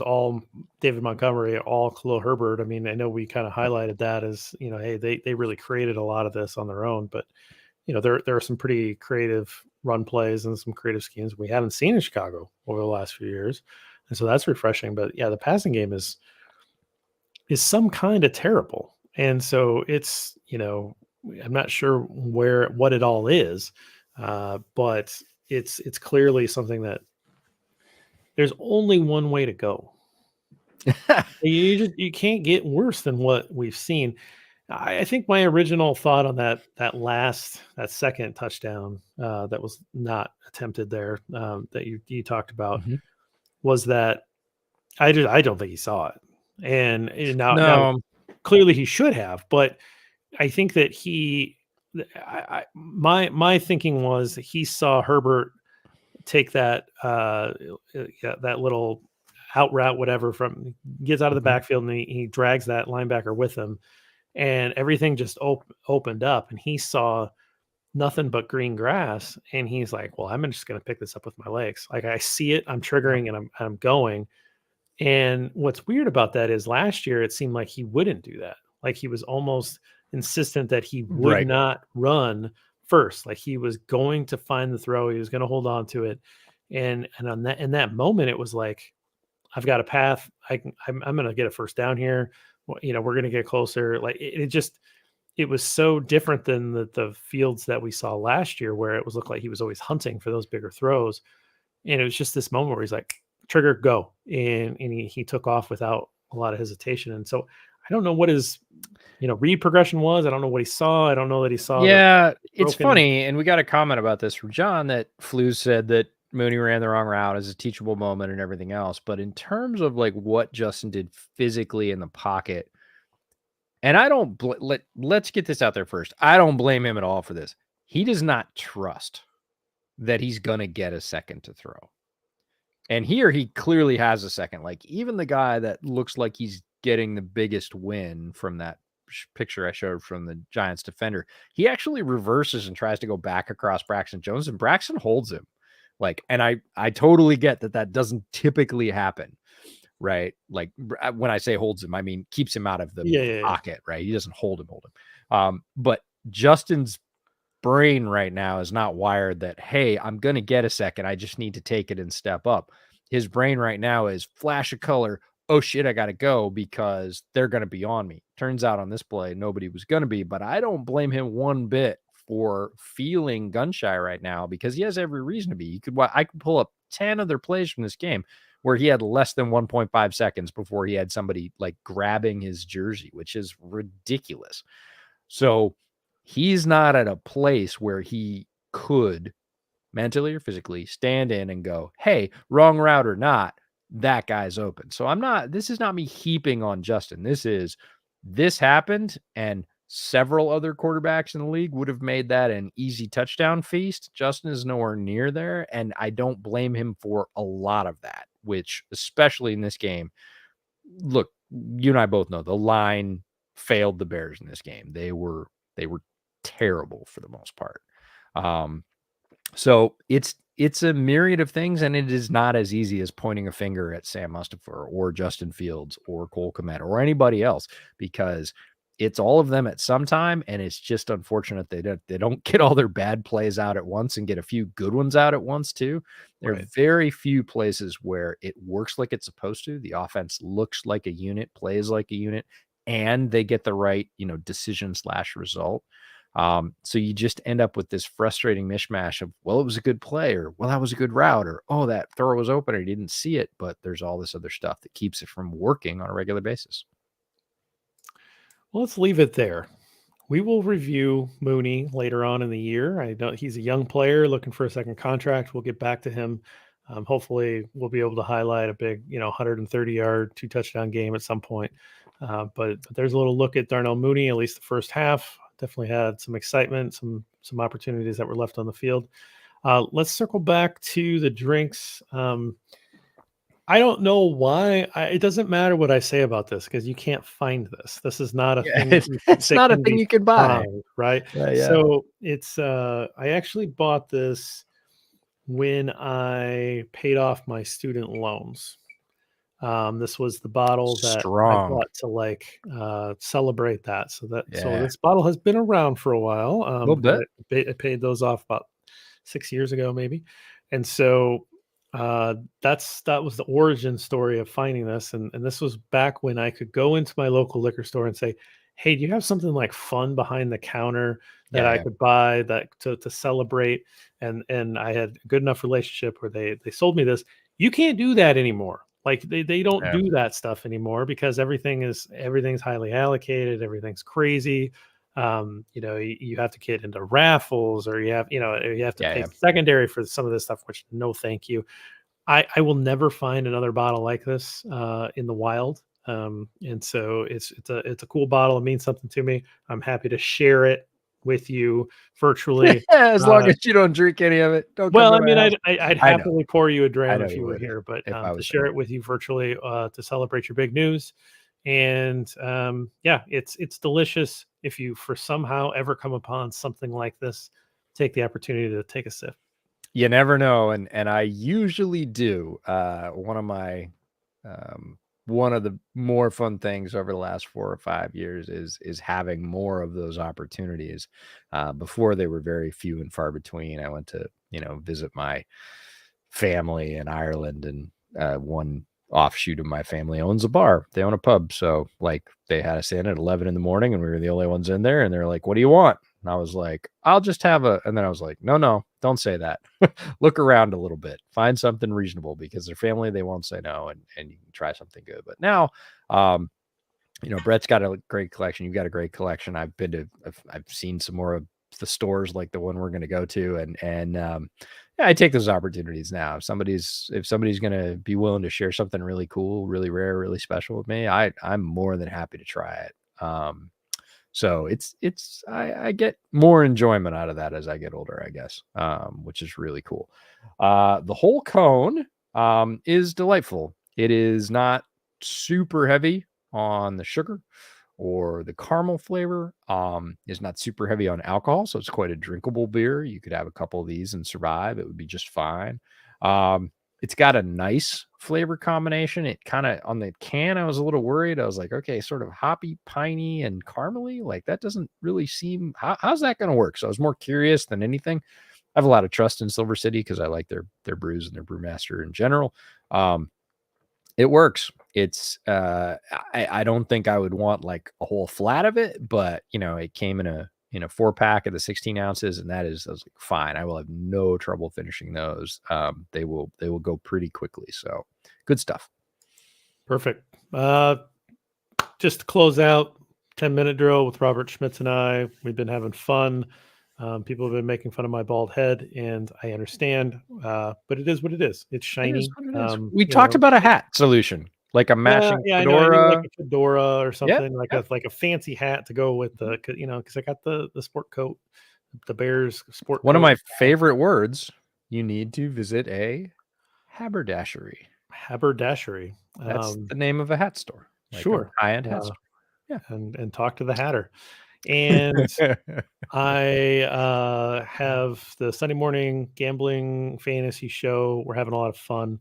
all David Montgomery, all Khalil Herbert. I mean, I know we kind of highlighted that as, hey, they really created a lot of this on their own, but there are some pretty creative run plays and some creative schemes we haven't seen in Chicago over the last few years. And so that's refreshing. But yeah, the passing game is some kind of terrible. And so it's, I'm not sure what it all is, but it's clearly something that there's only one way to go. You can't get worse than what we've seen. I think my original thought on that second touchdown that was not attempted there that you talked about was that I don't think he saw it, and now clearly he should have, but I think that my thinking was he saw Herbert take that that little out route, whatever, gets out of the backfield, and he drags that linebacker with him, and everything just opened up, and he saw nothing but green grass, and he's like, well, I'm just going to pick this up with my legs. Like, I see it, I'm triggering, and I'm going. And what's weird about that is last year it seemed like he wouldn't do that. Like, he was almost insistent that he would not run first. Like, he was going to find the throw, he was going to hold on to it, and on that, in that moment, it was like, I've got a path. I'm going to get a first down here. We're going to get closer. Like, it was so different than the fields that we saw last year, where it looked like he was always hunting for those bigger throws. And it was just this moment where he's like, trigger, go. And he took off without a lot of hesitation. And so I don't know what his, read progression was. I don't know what he saw. I don't know that he saw. Yeah, it's funny. And we got a comment about this from John that Flew said that Mooney ran the wrong route as a teachable moment and everything else. But in terms of like what Justin did physically in the pocket, and I don't, let's get this out there first. I don't blame him at all for this. He does not trust that he's going to get a second to throw. And here he clearly has a second. Like, even the guy that looks like he's getting the biggest win from that picture I showed from the Giants defender, he actually reverses and tries to go back across Braxton Jones, and Braxton holds him. Like, and I totally get that doesn't typically happen, right? Like, when I say holds him, I mean keeps him out of the pocket, right? He doesn't hold him. But Justin's brain right now is not wired that, hey, I'm going to get a second, I just need to take it and step up. His brain right now is flash of color. Oh shit, I got to go because they're going to be on me. Turns out on this play, nobody was going to be, but I don't blame him one bit for feeling gun shy right now, because he has every reason to be. I could pull up 10 other plays from this game where he had less than 1.5 seconds before he had somebody like grabbing his jersey, which is ridiculous. So he's not at a place where he could mentally or physically stand in and go, hey, wrong route or not, that guy's open. So this is not me heaping on Justin. This happened, and several other quarterbacks in the league would have made that an easy touchdown feast. Justin is nowhere near there, and I don't blame him for a lot of that, which, especially in this game, look, you and I both know the line failed the Bears in this game. They were terrible for the most part. So it's a myriad of things, and it is not as easy as pointing a finger at Sam Mustipher or Justin Fields or Cole Kmet or anybody else, because it's all of them at some time, and it's just unfortunate they don't get all their bad plays out at once and get a few good ones out at once too. There are very few places where it works like it's supposed to. The offense looks like a unit, plays like a unit, and they get the right, decision/result. So you just end up with this frustrating mishmash of, well, it was a good play, or, well, that was a good route, or, oh, that throw was open, or you didn't see it, but there's all this other stuff that keeps it from working on a regular basis. Well, let's leave it there. We will review Mooney later on in the year. I know he's a young player looking for a second contract. We'll get back to him. Hopefully we'll be able to highlight a big, 130-yard, 2-touchdown game at some point. But there's a little look at Darnell Mooney, at least the first half. Definitely had some excitement, some opportunities that were left on the field. Let's circle back to the drinks. I don't know why. It doesn't matter what I say about this, because you can't find this. This is not a thing. It's not a thing you can buy, right? Yeah. So it's. I actually bought this when I paid off my student loans. This was the bottle that I bought to celebrate that. So this bottle has been around for a while. A little bit. I paid those off about 6 years ago, maybe. And so that was the origin story of finding this. And this was back when I could go into my local liquor store and say, hey, do you have something like fun behind the counter that I could buy that to celebrate? And I had a good enough relationship where they sold me this. You can't do that anymore. Like they don't do that stuff anymore because everything's highly allocated, everything's crazy. You have to get into raffles, or you have to pay secondary for some of this stuff, which no thank you. I will never find another bottle like this in the wild. And so it's a cool bottle. It means something to me. I'm happy to share it with you virtually. As long as you don't drink any of it. Don't well, come to my house. I'd happily pour you a dram if you were would, here, but to share it with you virtually to celebrate your big news. And it's delicious. If you for somehow ever come upon something like this, take the opportunity to take a sip. You never know, and I usually do. One of the more fun things over the last 4 or 5 years is having more of those opportunities. Before they were very few and far between. I went to visit my family in Ireland, and one offshoot of my family owns a bar. They own a pub, so like they had us in at 11 in the morning, and we were the only ones in there. And they're like, "What do you want?" And I was like, "I'll just have a." And then I was like, "No, don't say that. Look around a little bit. Find something reasonable, because they're family. They won't say no, and you can try something good." But now, Brett's got a great collection. You've got a great collection. I've seen some more of the stores like the one we're going to go to, and I take those opportunities now. If somebody's going to be willing to share something really cool, really rare, really special with me, I'm more than happy to try it. So I get more enjoyment out of that as I get older, I guess, which is really cool. The whole cone is delightful. It is not super heavy on the sugar or the caramel flavor. Is not super heavy on alcohol, so it's quite a drinkable beer. You could have a couple of these and survive. It would be just fine. It's got a nice flavor combination. It kind of, on the can, I was a little worried. I was like, okay, sort of hoppy, piney, and caramely. Like that doesn't really seem, how's that going to work? So I was more curious than anything. I have a lot of trust in Silver City because I like their brews and their brewmaster in general. It works. It's I don't think I would want like a whole flat of it, but it came in a 4-pack of the 16 ounces, and I was like, fine, I will have no trouble finishing those. They will go pretty quickly. So good stuff. Perfect. Just to close out, 10-minute drill with Robert Schmitz and I. We've been having fun. People have been making fun of my bald head, and I understand, but it is what it is. It's shiny. We talked about a hat solution, like a matching fedora. I mean, like a fedora or something, like a fancy hat to go with the, because I got the sport coat, the Bears sport. One of my favorite words. You need to visit a haberdashery. Haberdashery. That's the name of a hat store. Like sure, high-end hat store. Yeah, and talk to the hatter. And I have the Sunday morning gambling fantasy show. We're having a lot of fun.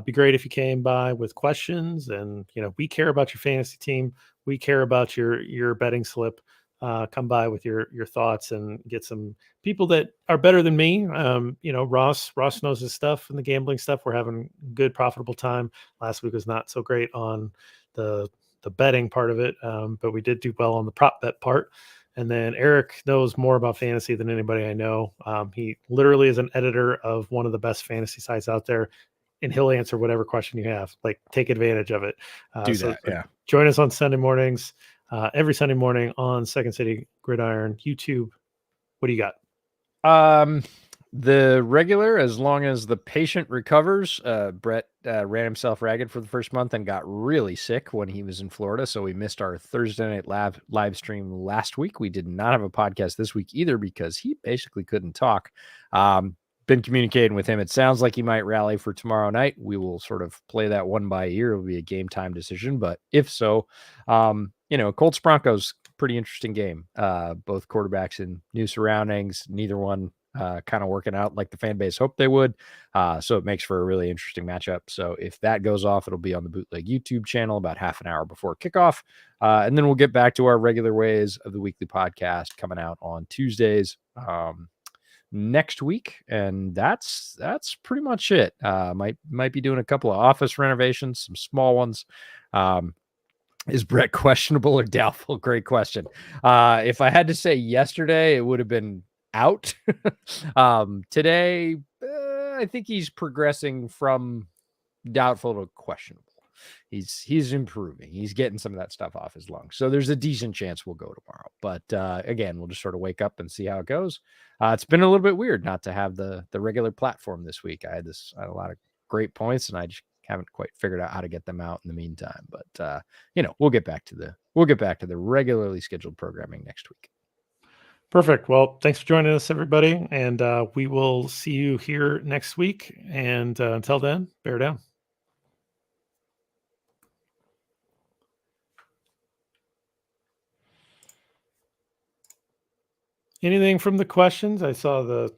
Be great if you came by with questions, and we care about your fantasy team. We care about your betting slip. Come by with your thoughts and get some people that are better than me. Ross knows his stuff and the gambling stuff. We're having a good, profitable time. Last week was not so great on the betting part of it, but we did do well on the prop bet part. And then Eric knows more about fantasy than anybody I know. He literally is an editor of one of the best fantasy sites out there, and he'll answer whatever question you have. Like, take advantage of it. Join us on Sunday mornings, every Sunday morning on Second City Gridiron YouTube. What do you got? The regular, as long as the patient recovers. Brett ran himself ragged for the first month and got really sick when he was in Florida, so we missed our Thursday night live stream last week. We did not have a podcast this week either because he basically couldn't talk. Been communicating with him. It sounds like he might rally for tomorrow night. We will sort of play that one by ear. It'll be a game time decision, but if so, Colts Broncos, pretty interesting game. Both quarterbacks in new surroundings, neither one kind of working out like the fan base hoped they would. So it makes for a really interesting matchup. So if that goes off, it'll be on the Bootleg YouTube channel about half an hour before kickoff. And then we'll get back to our regular ways of the weekly podcast coming out on Tuesdays. next week, and that's pretty much it. Might be doing a couple of office renovations, some small ones. Is Brett questionable or doubtful? Great question. If I had to say yesterday, it would have been out. Today, I think he's progressing from doubtful to questionable. He's improving. He's getting some of that stuff off his lungs. So there's a decent chance we'll go tomorrow. But again, we'll just sort of wake up and see how it goes. It's been a little bit weird not to have the regular platform this week. I had a lot of great points, and I just haven't quite figured out how to get them out in the meantime. But we'll get back to the regularly scheduled programming next week. Perfect. Well, thanks for joining us, everybody, and we will see you here next week. And until then, bear down. Anything from the questions? I saw the.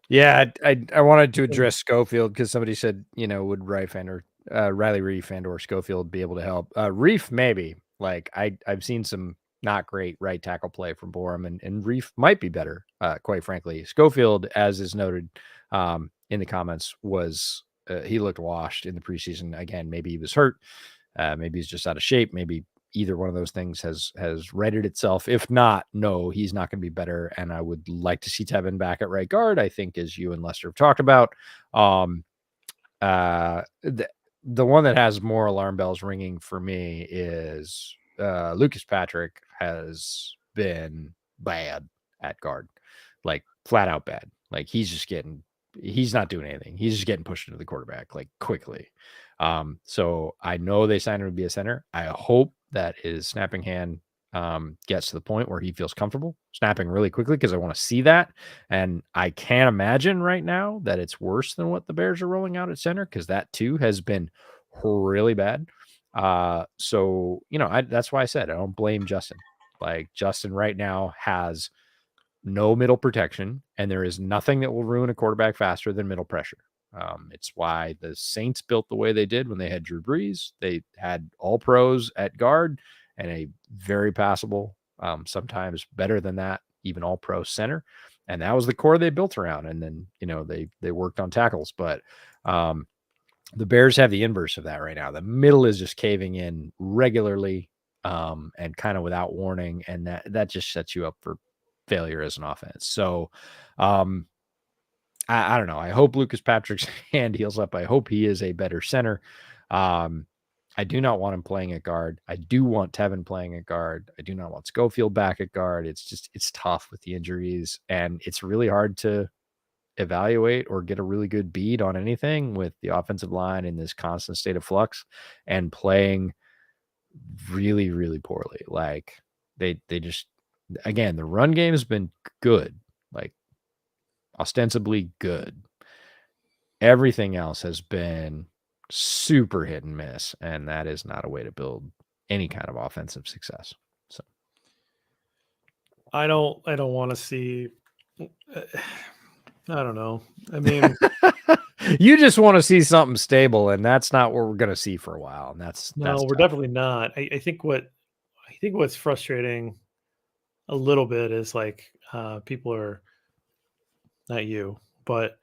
Yeah, I wanted to address Schofield because somebody said, would Riley Reef or Schofield be able to help? Reef, maybe. Like I've seen some not great right tackle play from Borum, and Reef might be better, quite frankly. Schofield, as is noted in the comments, was he looked washed in the preseason. Again, maybe he was hurt. Maybe he's just out of shape. Maybe either one of those things has righted itself. If not, no, he's not going to be better. And I would like to see Tevin back at right guard. I think, as you and Lester have talked about, the one that has more alarm bells ringing for me is Lucas Patrick has been bad at guard, like flat out bad. Like he's not doing anything. He's just getting pushed into the quarterback like quickly. So I know they signed him to be a center. I hope that his snapping hand gets to the point where he feels comfortable snapping really quickly, because I want to see that. And I can't imagine right now that it's worse than what the Bears are rolling out at center, because that too has been really bad. So that's why I said I don't blame Justin. Like Justin right now has no middle protection, and there is nothing that will ruin a quarterback faster than middle pressure. It's why the Saints built the way they did when they had Drew Brees. They had all pros at guard and a very passable, sometimes better than that, even all pro center. And that was the core they built around. And then, they worked on tackles, but the Bears have the inverse of that right now. The middle is just caving in regularly and kind of without warning. And that just sets you up for failure as an offense. So, I don't know. I hope Lucas Patrick's hand heals up. I hope he is a better center. I do not want him playing at guard. I do want Tevin playing at guard. I do not want Schofield back at guard. It's tough with the injuries, and it's really hard to evaluate or get a really good beat on anything with the offensive line in this constant state of flux and playing really, really poorly. Like they just, again, the run game has been good. Like, ostensibly good. Everything else has been super hit and miss, and that is not a way to build any kind of offensive success. So I don't want to see. I don't know. I mean, you just want to see something stable, and that's not what we're going to see for a while. And that's we're tough. Definitely not. I think what's frustrating a little bit is like people are. Not you, but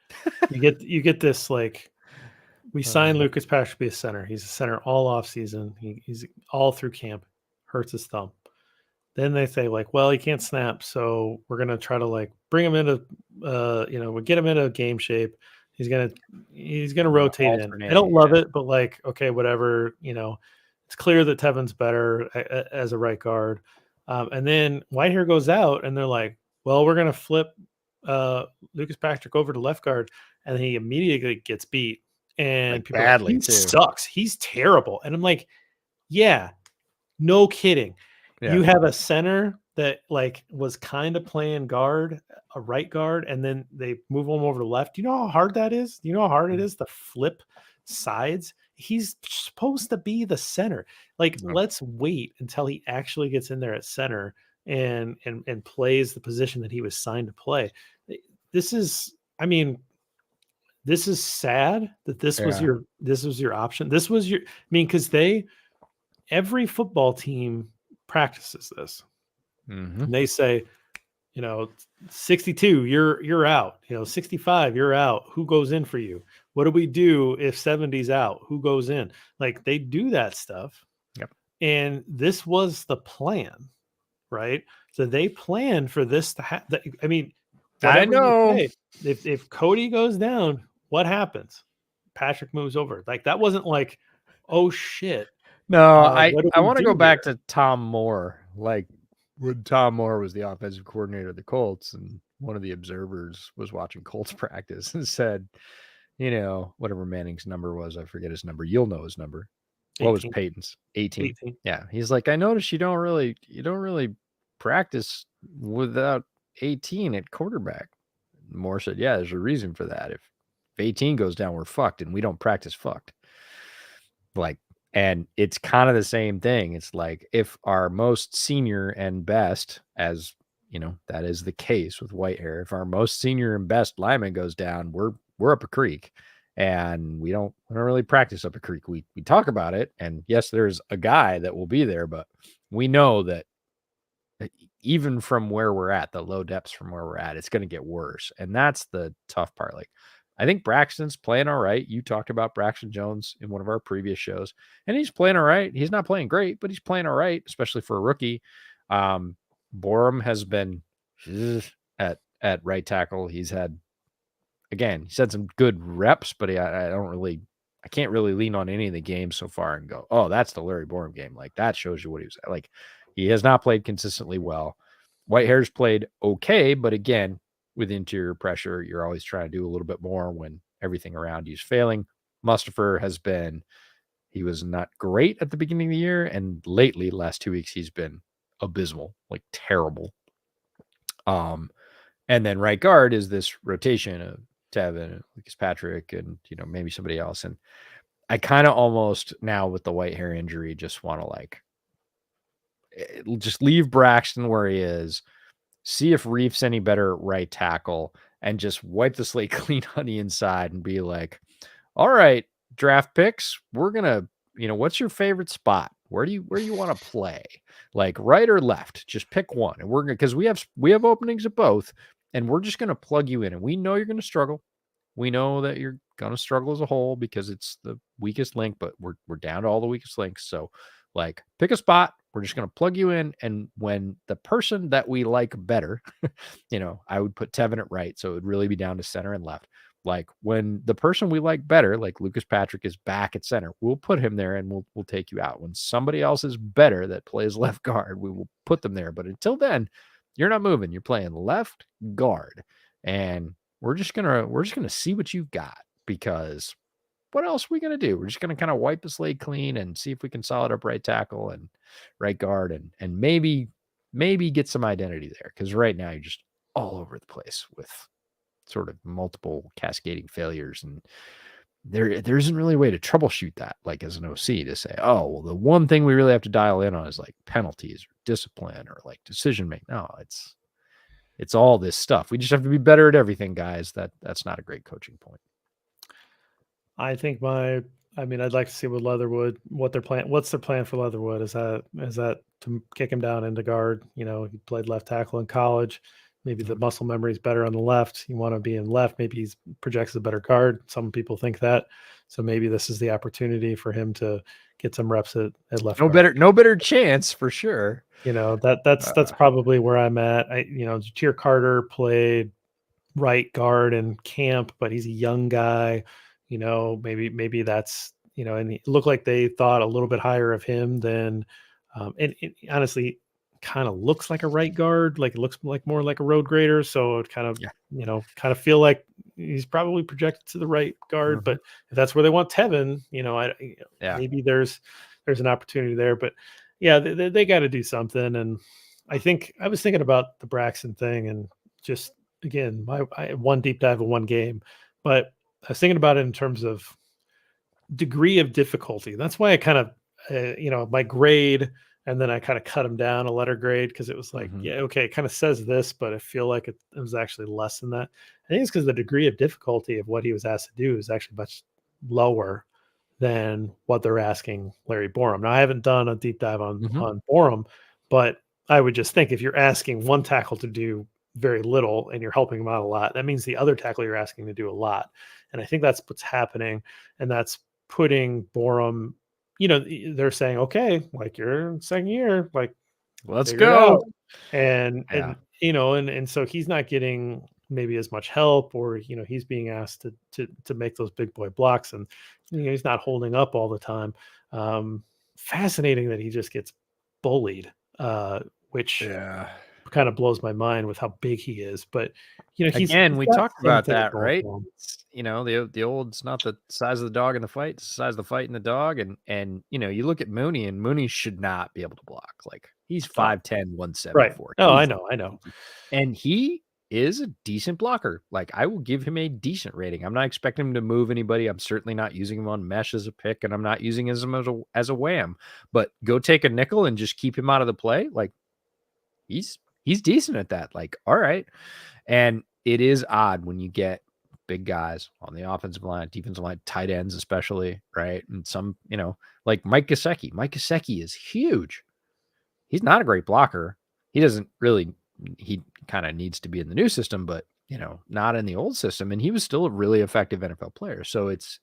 you get this, like, we signed Lucas Patrick to be a center. He's a center all off season. He's all through camp, hurts his thumb. Then they say, like, well, he can't snap, so we're gonna try to like bring him into we'll get him into game shape. He's gonna rotate in. I don't love it, but like, okay, whatever. It's clear that Tevin's better as a right guard. And then Whitehair goes out, and they're like, well, we're gonna flip Lucas Patrick over to left guard, and he immediately gets beat, and like people badly he too. sucks. He's terrible. And I'm like, yeah, no kidding. Yeah. You have a center that like was kind of playing guard, a right guard, and then they move him over to left. Do you know how hard that is? Do you know how hard it is to flip sides? He's supposed to be the center. Like, let's wait until he actually gets in there at center and plays the position that he was signed to play. This is sad that this was your option. This was because every football team practices this. And they say, 62, you're out. 65, you're out. Who goes in for you? What do we do if 70's out? Who goes in? Like, they do that stuff. Yep. And this was the plan, right? So they planned for this to happen. I mean, I know. If Cody goes down, what happens? Patrick moves over. Like, that wasn't like, oh shit. No, what do I we want to do go back here? to Tom Moore. Like, when Tom Moore was the offensive coordinator of the Colts, and one of the observers was watching Colts practice and said, whatever Manning's number was, I forget his number. You'll know his number. What was 18. Peyton's? 18. 18. Yeah. He's like, I noticed you don't really practice without 18 at quarterback. Moore said, yeah, there's a reason for that. If 18 goes down, we're fucked, and we don't practice fucked. Like, and it's kind of the same thing. It's like, if our most senior and best, as that is the case with Whitehair, if our most senior and best lineman goes down, we're up a creek, and we don't really practice up a creek. We talk about it, and yes, there's a guy that will be there, but we know that even from where we're at, the low depths from where we're at, it's going to get worse. And that's the tough part. Like, I think Braxton's playing all right. You talked about Braxton Jones in one of our previous shows, and he's playing all right. He's not playing great, but he's playing all right, especially for a rookie. Borum has been at right tackle. He's had some good reps, but I can't really lean on any of the games so far and go, oh, that's the Larry Borum game. Like, that shows you what he was at. Like, he has not played consistently well. Whitehair's played okay, but again, with interior pressure, you're always trying to do a little bit more when everything around you is failing. Mustafer he was not great at the beginning of the year, and lately, last 2 weeks, he's been abysmal, like terrible. And then right guard is this rotation of Tevin, Lucas Patrick, and maybe somebody else. And I kind of almost now with the Whitehair injury just want to just leave Braxton where he is, see if Reef's any better at right tackle, and just wipe the slate clean on the inside and be like, all right, draft picks, we're gonna, what's your favorite spot? Where do you want to play? Like, right or left? Just pick one, and we're gonna, because we have openings at both, and we're just gonna plug you in. And we know you're gonna struggle. We know that you're gonna struggle as a whole because it's the weakest link, but we're down to all the weakest links. So, like, pick a spot. We're just going to plug you in. And when the person that we like better, I would put Tevin at right. So it would really be down to center and left. Like, when the person we like better, like Lucas Patrick, is back at center, we'll put him there and we'll take you out. When somebody else is better that plays left guard, we will put them there. But until then, you're not moving. You're playing left guard. And we're just going to see what you've got, because what else are we going to do? We're just going to kind of wipe the slate clean and see if we can solid up right tackle and right guard, and maybe get some identity there. Because right now you're just all over the place with sort of multiple cascading failures, and there isn't really a way to troubleshoot that, like as an OC, to say, oh, well, the one thing we really have to dial in on is like penalties or discipline or like decision making. No, it's all this stuff. We just have to be better at everything, guys. That's not a great coaching point. I think I'd like to see with Leatherwood what their plan. What's their plan for Leatherwood? Is that to kick him down into guard? He played left tackle in college. Maybe the muscle memory is better on the left. You want to be in left. Maybe he projects a better guard. Some people think that. So maybe this is the opportunity for him to get some reps at left. No better chance for sure. That's probably where I'm at. Jatir Carter played right guard in camp, but he's a young guy. Maybe that's, and it looked like they thought a little bit higher of him than, and it honestly kind of looks like a right guard, like it looks like more like a road grader. So it kind of feel like he's probably projected to the right guard. Mm-hmm. But if that's where they want Tevin, maybe there's an opportunity there. But yeah, they got to do something. And I think I was thinking about the Braxton thing, and just again, I one deep dive of one game, but I was thinking about it in terms of degree of difficulty. That's why I kind of, my grade, and then I kind of cut him down a letter grade, because it was like, yeah, okay, it kind of says this, but I feel like it was actually less than that. I think it's because the degree of difficulty of what he was asked to do is actually much lower than what they're asking Larry Borum. Now, I haven't done a deep dive on Borum, but I would just think if you're asking one tackle to do very little and you're helping him out a lot, that means the other tackle you're asking to do a lot. And I think that's what's happening. And that's putting Borum, they're saying, okay, like you're in second year, like Let's figure it go. out. And and so he's not getting maybe as much help, or he's being asked to make those big boy blocks, and he's not holding up all the time. Fascinating that he just gets bullied, which kind of blows my mind with how big he is. But he's we got talked about something that, going right? for him. The old, it's not the size of the dog in the fight, it's the size of the fight in the dog. And you look at Mooney, and Mooney should not be able to block. Like, he's 5'10", 174. Right. Oh, I know. And he is a decent blocker. Like, I will give him a decent rating. I'm not expecting him to move anybody. I'm certainly not using him on mesh as a pick, and I'm not using him as a wham. But go take a nickel and just keep him out of the play. Like, he's decent at that. Like, all right. And it is odd when you get big guys on the offensive line, defensive line, tight ends especially, right? And some, like Mike Gesicki. Mike Gesicki is huge. He's not a great blocker. He kind of needs to be in the new system, but not in the old system. And he was still a really effective NFL player. So it's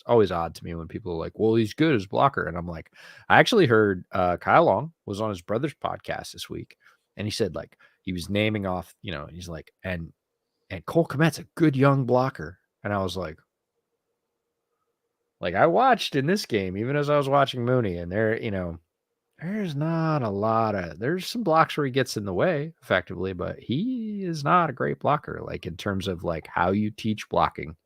always odd to me when people are like, well, he's good as blocker. And I'm like, I actually heard Kyle Long was on his brother's podcast this week, and he said, like, he was naming off, he's like, and Cole Kmet's a good young blocker. And I was like, I watched in this game, even as I was watching Mooney, and there's not a lot of, there's some blocks where he gets in the way effectively, but he is not a great blocker, like, in terms of like how you teach blocking.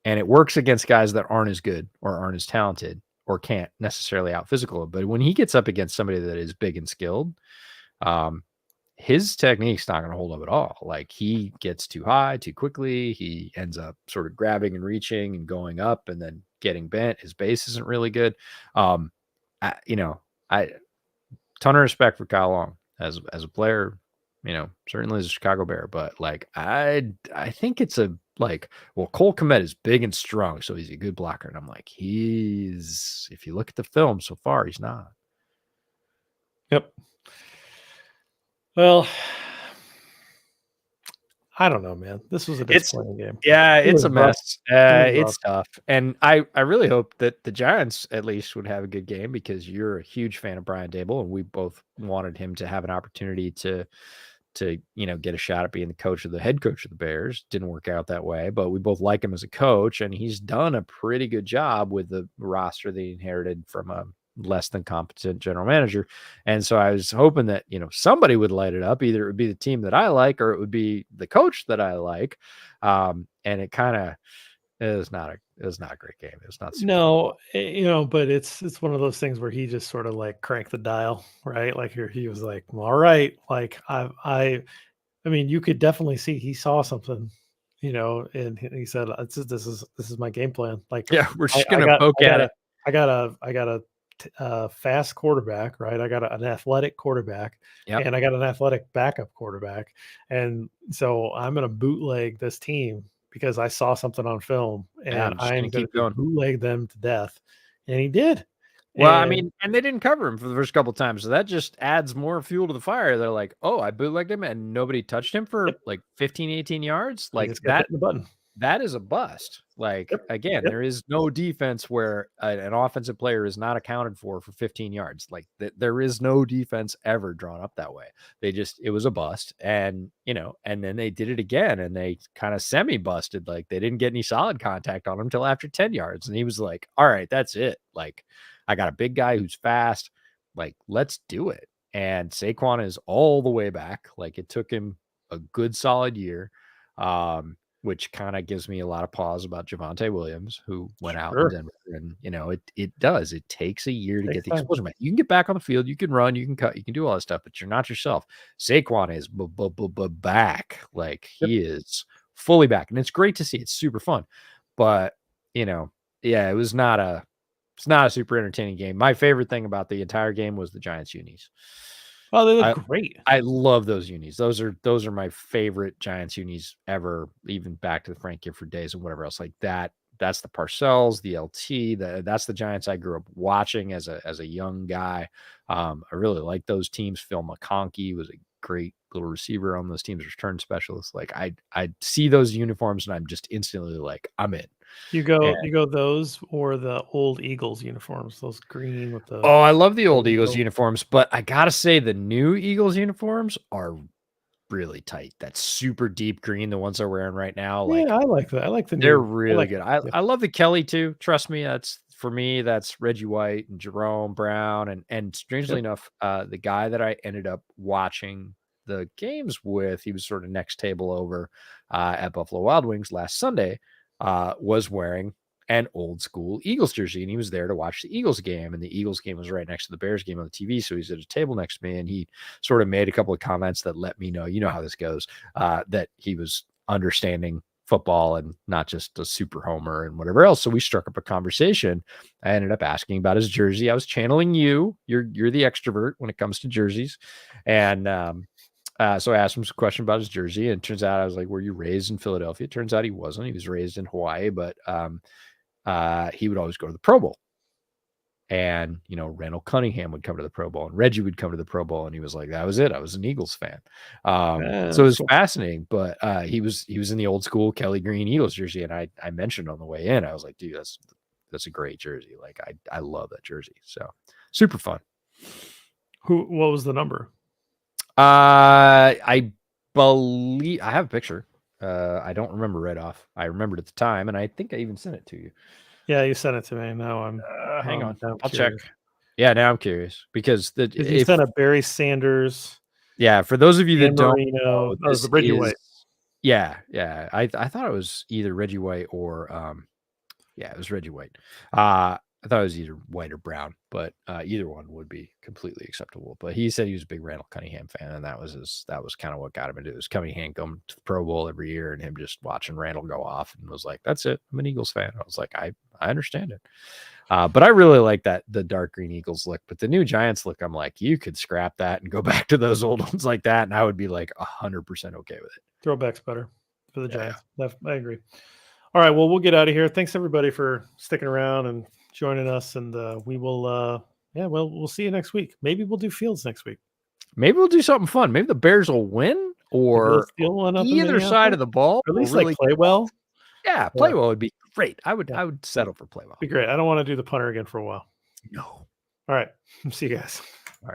And it works against guys that aren't as good or aren't as talented or can't necessarily out physical. But when he gets up against somebody that is big and skilled, his technique's not going to hold up at all. Like, he gets too high too quickly. He ends up sort of grabbing and reaching and going up and then getting bent. His base isn't really good. I ton of respect for Kyle Long as a player, certainly as a Chicago Bear, but like, I think it's well, Cole Kmet is big and strong, so he's a good blocker. And I'm like, if you look at the film so far, he's not. Yep. Well, I don't know, man. This was a disappointing game. Yeah, it's a mess. It's tough. And I really hope that the Giants at least would have a good game, because you're a huge fan of Brian Dable, and we both wanted him to have an opportunity to get a shot at being the head coach of the Bears. Didn't work out that way, but we both like him as a coach, and he's done a pretty good job with the roster that he inherited from a less than competent general manager. And so I was hoping that, somebody would light it up. Either it would be the team that I like, or it would be the coach that I like. And it was not a great game. It was not super but it's one of those things where he just sort of like cranked the dial, right? Like, he was like, all right, like, I mean, you could definitely see he saw something, and he said, this is my game plan. Like, yeah, we're just gonna poke at it. I got a fast quarterback, right? I got an athletic quarterback, and I got an athletic backup quarterback, and so I'm going to bootleg this team because I saw something on film, and I'm going to bootleg them to death. And he did. Well, I mean, and they didn't cover him for the first couple of times, so that just adds more fuel to the fire. They're like, oh, I bootlegged him and nobody touched him for like 15, 18 yards. Like, that the button. That is a bust. Like, again, there is no defense where an offensive player is not accounted for 15 yards. Like, there is no defense ever drawn up that way. It was a bust. And, and then they did it again, and they kind of semi-busted. Like, they didn't get any solid contact on him until after 10 yards. And he was like, all right, that's it. Like, I got a big guy who's fast. Like, let's do it. And Saquon is all the way back. Like, it took him a good solid year. Which kind of gives me a lot of pause about Javonte Williams, who went out in Denver. And, it takes a year to get the explosion back. You can get back on the field, you can run, you can cut, you can do all that stuff, but you're not yourself. Saquon is back. Like, he is fully back. And it's great to see. It's super fun. But, it's not a super entertaining game. My favorite thing about the entire game was the Giants unis. Oh, they look great. I love those unis. Those are my favorite Giants unis ever, even back to the Frank Gifford days and whatever else like that. That's the Parcells, the LT. That's the Giants I grew up watching as a young guy. I really like those teams. Phil McConkey was a great little receiver on those teams, return specialists. Like I see those uniforms and I'm just instantly like, I'm in. You go those or the old Eagles uniforms, those green with the. Oh, I love the old Eagles uniforms, but I gotta say the new Eagles uniforms are really tight. That super deep green, the ones they're wearing right now. Like, yeah, I like that. I like the they're new. really good. I love the Kelly too. Trust me, for me, that's Reggie White and Jerome Brown. And strangely enough, the guy that I ended up watching the games with, he was sort of next table over at Buffalo Wild Wings last Sunday, was wearing an old school Eagles jersey, and he was there to watch the Eagles game, and the Eagles game was right next to the Bears game on the TV. So he's at a table next to me, and he sort of made a couple of comments that let me know, you know how this goes, that he was understanding football and not just a super homer and whatever else. So we struck up a conversation. I ended up asking about his jersey. I was channeling you. You're the extrovert when it comes to jerseys. And so I asked him a question about his jersey, and it turns out I was like, were you raised in Philadelphia? It turns out he wasn't. He was raised in Hawaii, but he would always go to the Pro Bowl. And, you know, Randall Cunningham would come to the Pro Bowl and Reggie would come to the Pro Bowl. And he was like, that was it. I was an Eagles fan. So it was fascinating, but he was in the old school Kelly Green Eagles jersey. And I mentioned on the way in, I was like, dude, that's a great jersey. Like I love that jersey. So super fun. What was the number? I believe I have a picture. I don't remember right off. I remembered at the time, and I think I even sent it to you. Yeah, you sent it to me. Now I'm hang on. I'll check. Yeah, now I'm curious because you sent a Barry Sanders. Yeah, for those of you that don't know, this Reggie White. Yeah. I thought it was either Reggie White or it was Reggie White. I thought it was either white or brown, but either one would be completely acceptable. But he said he was a big Randall Cunningham fan, and that was kind of what got him into it. Was Cunningham going to the Pro Bowl every year and him just watching Randall go off, and was like, "That's it. I'm an Eagles fan." I was like, "I understand it," but I really like the dark green Eagles look. But the new Giants look, I'm like, you could scrap that and go back to those old ones like that, and I would be like 100% okay with it. Throwback's better for the Giants. I agree. All right, well, we'll get out of here. Thanks everybody for sticking around and joining us, and we will we'll see you next week. Maybe we'll do Fields next week. Maybe we'll do something fun. Maybe the Bears will win, or either side of the ball, or at least really play well. Yeah, play well would be great. I would settle for play well. Be great. I don't want to do the punter again for a while. No. All right, see you guys.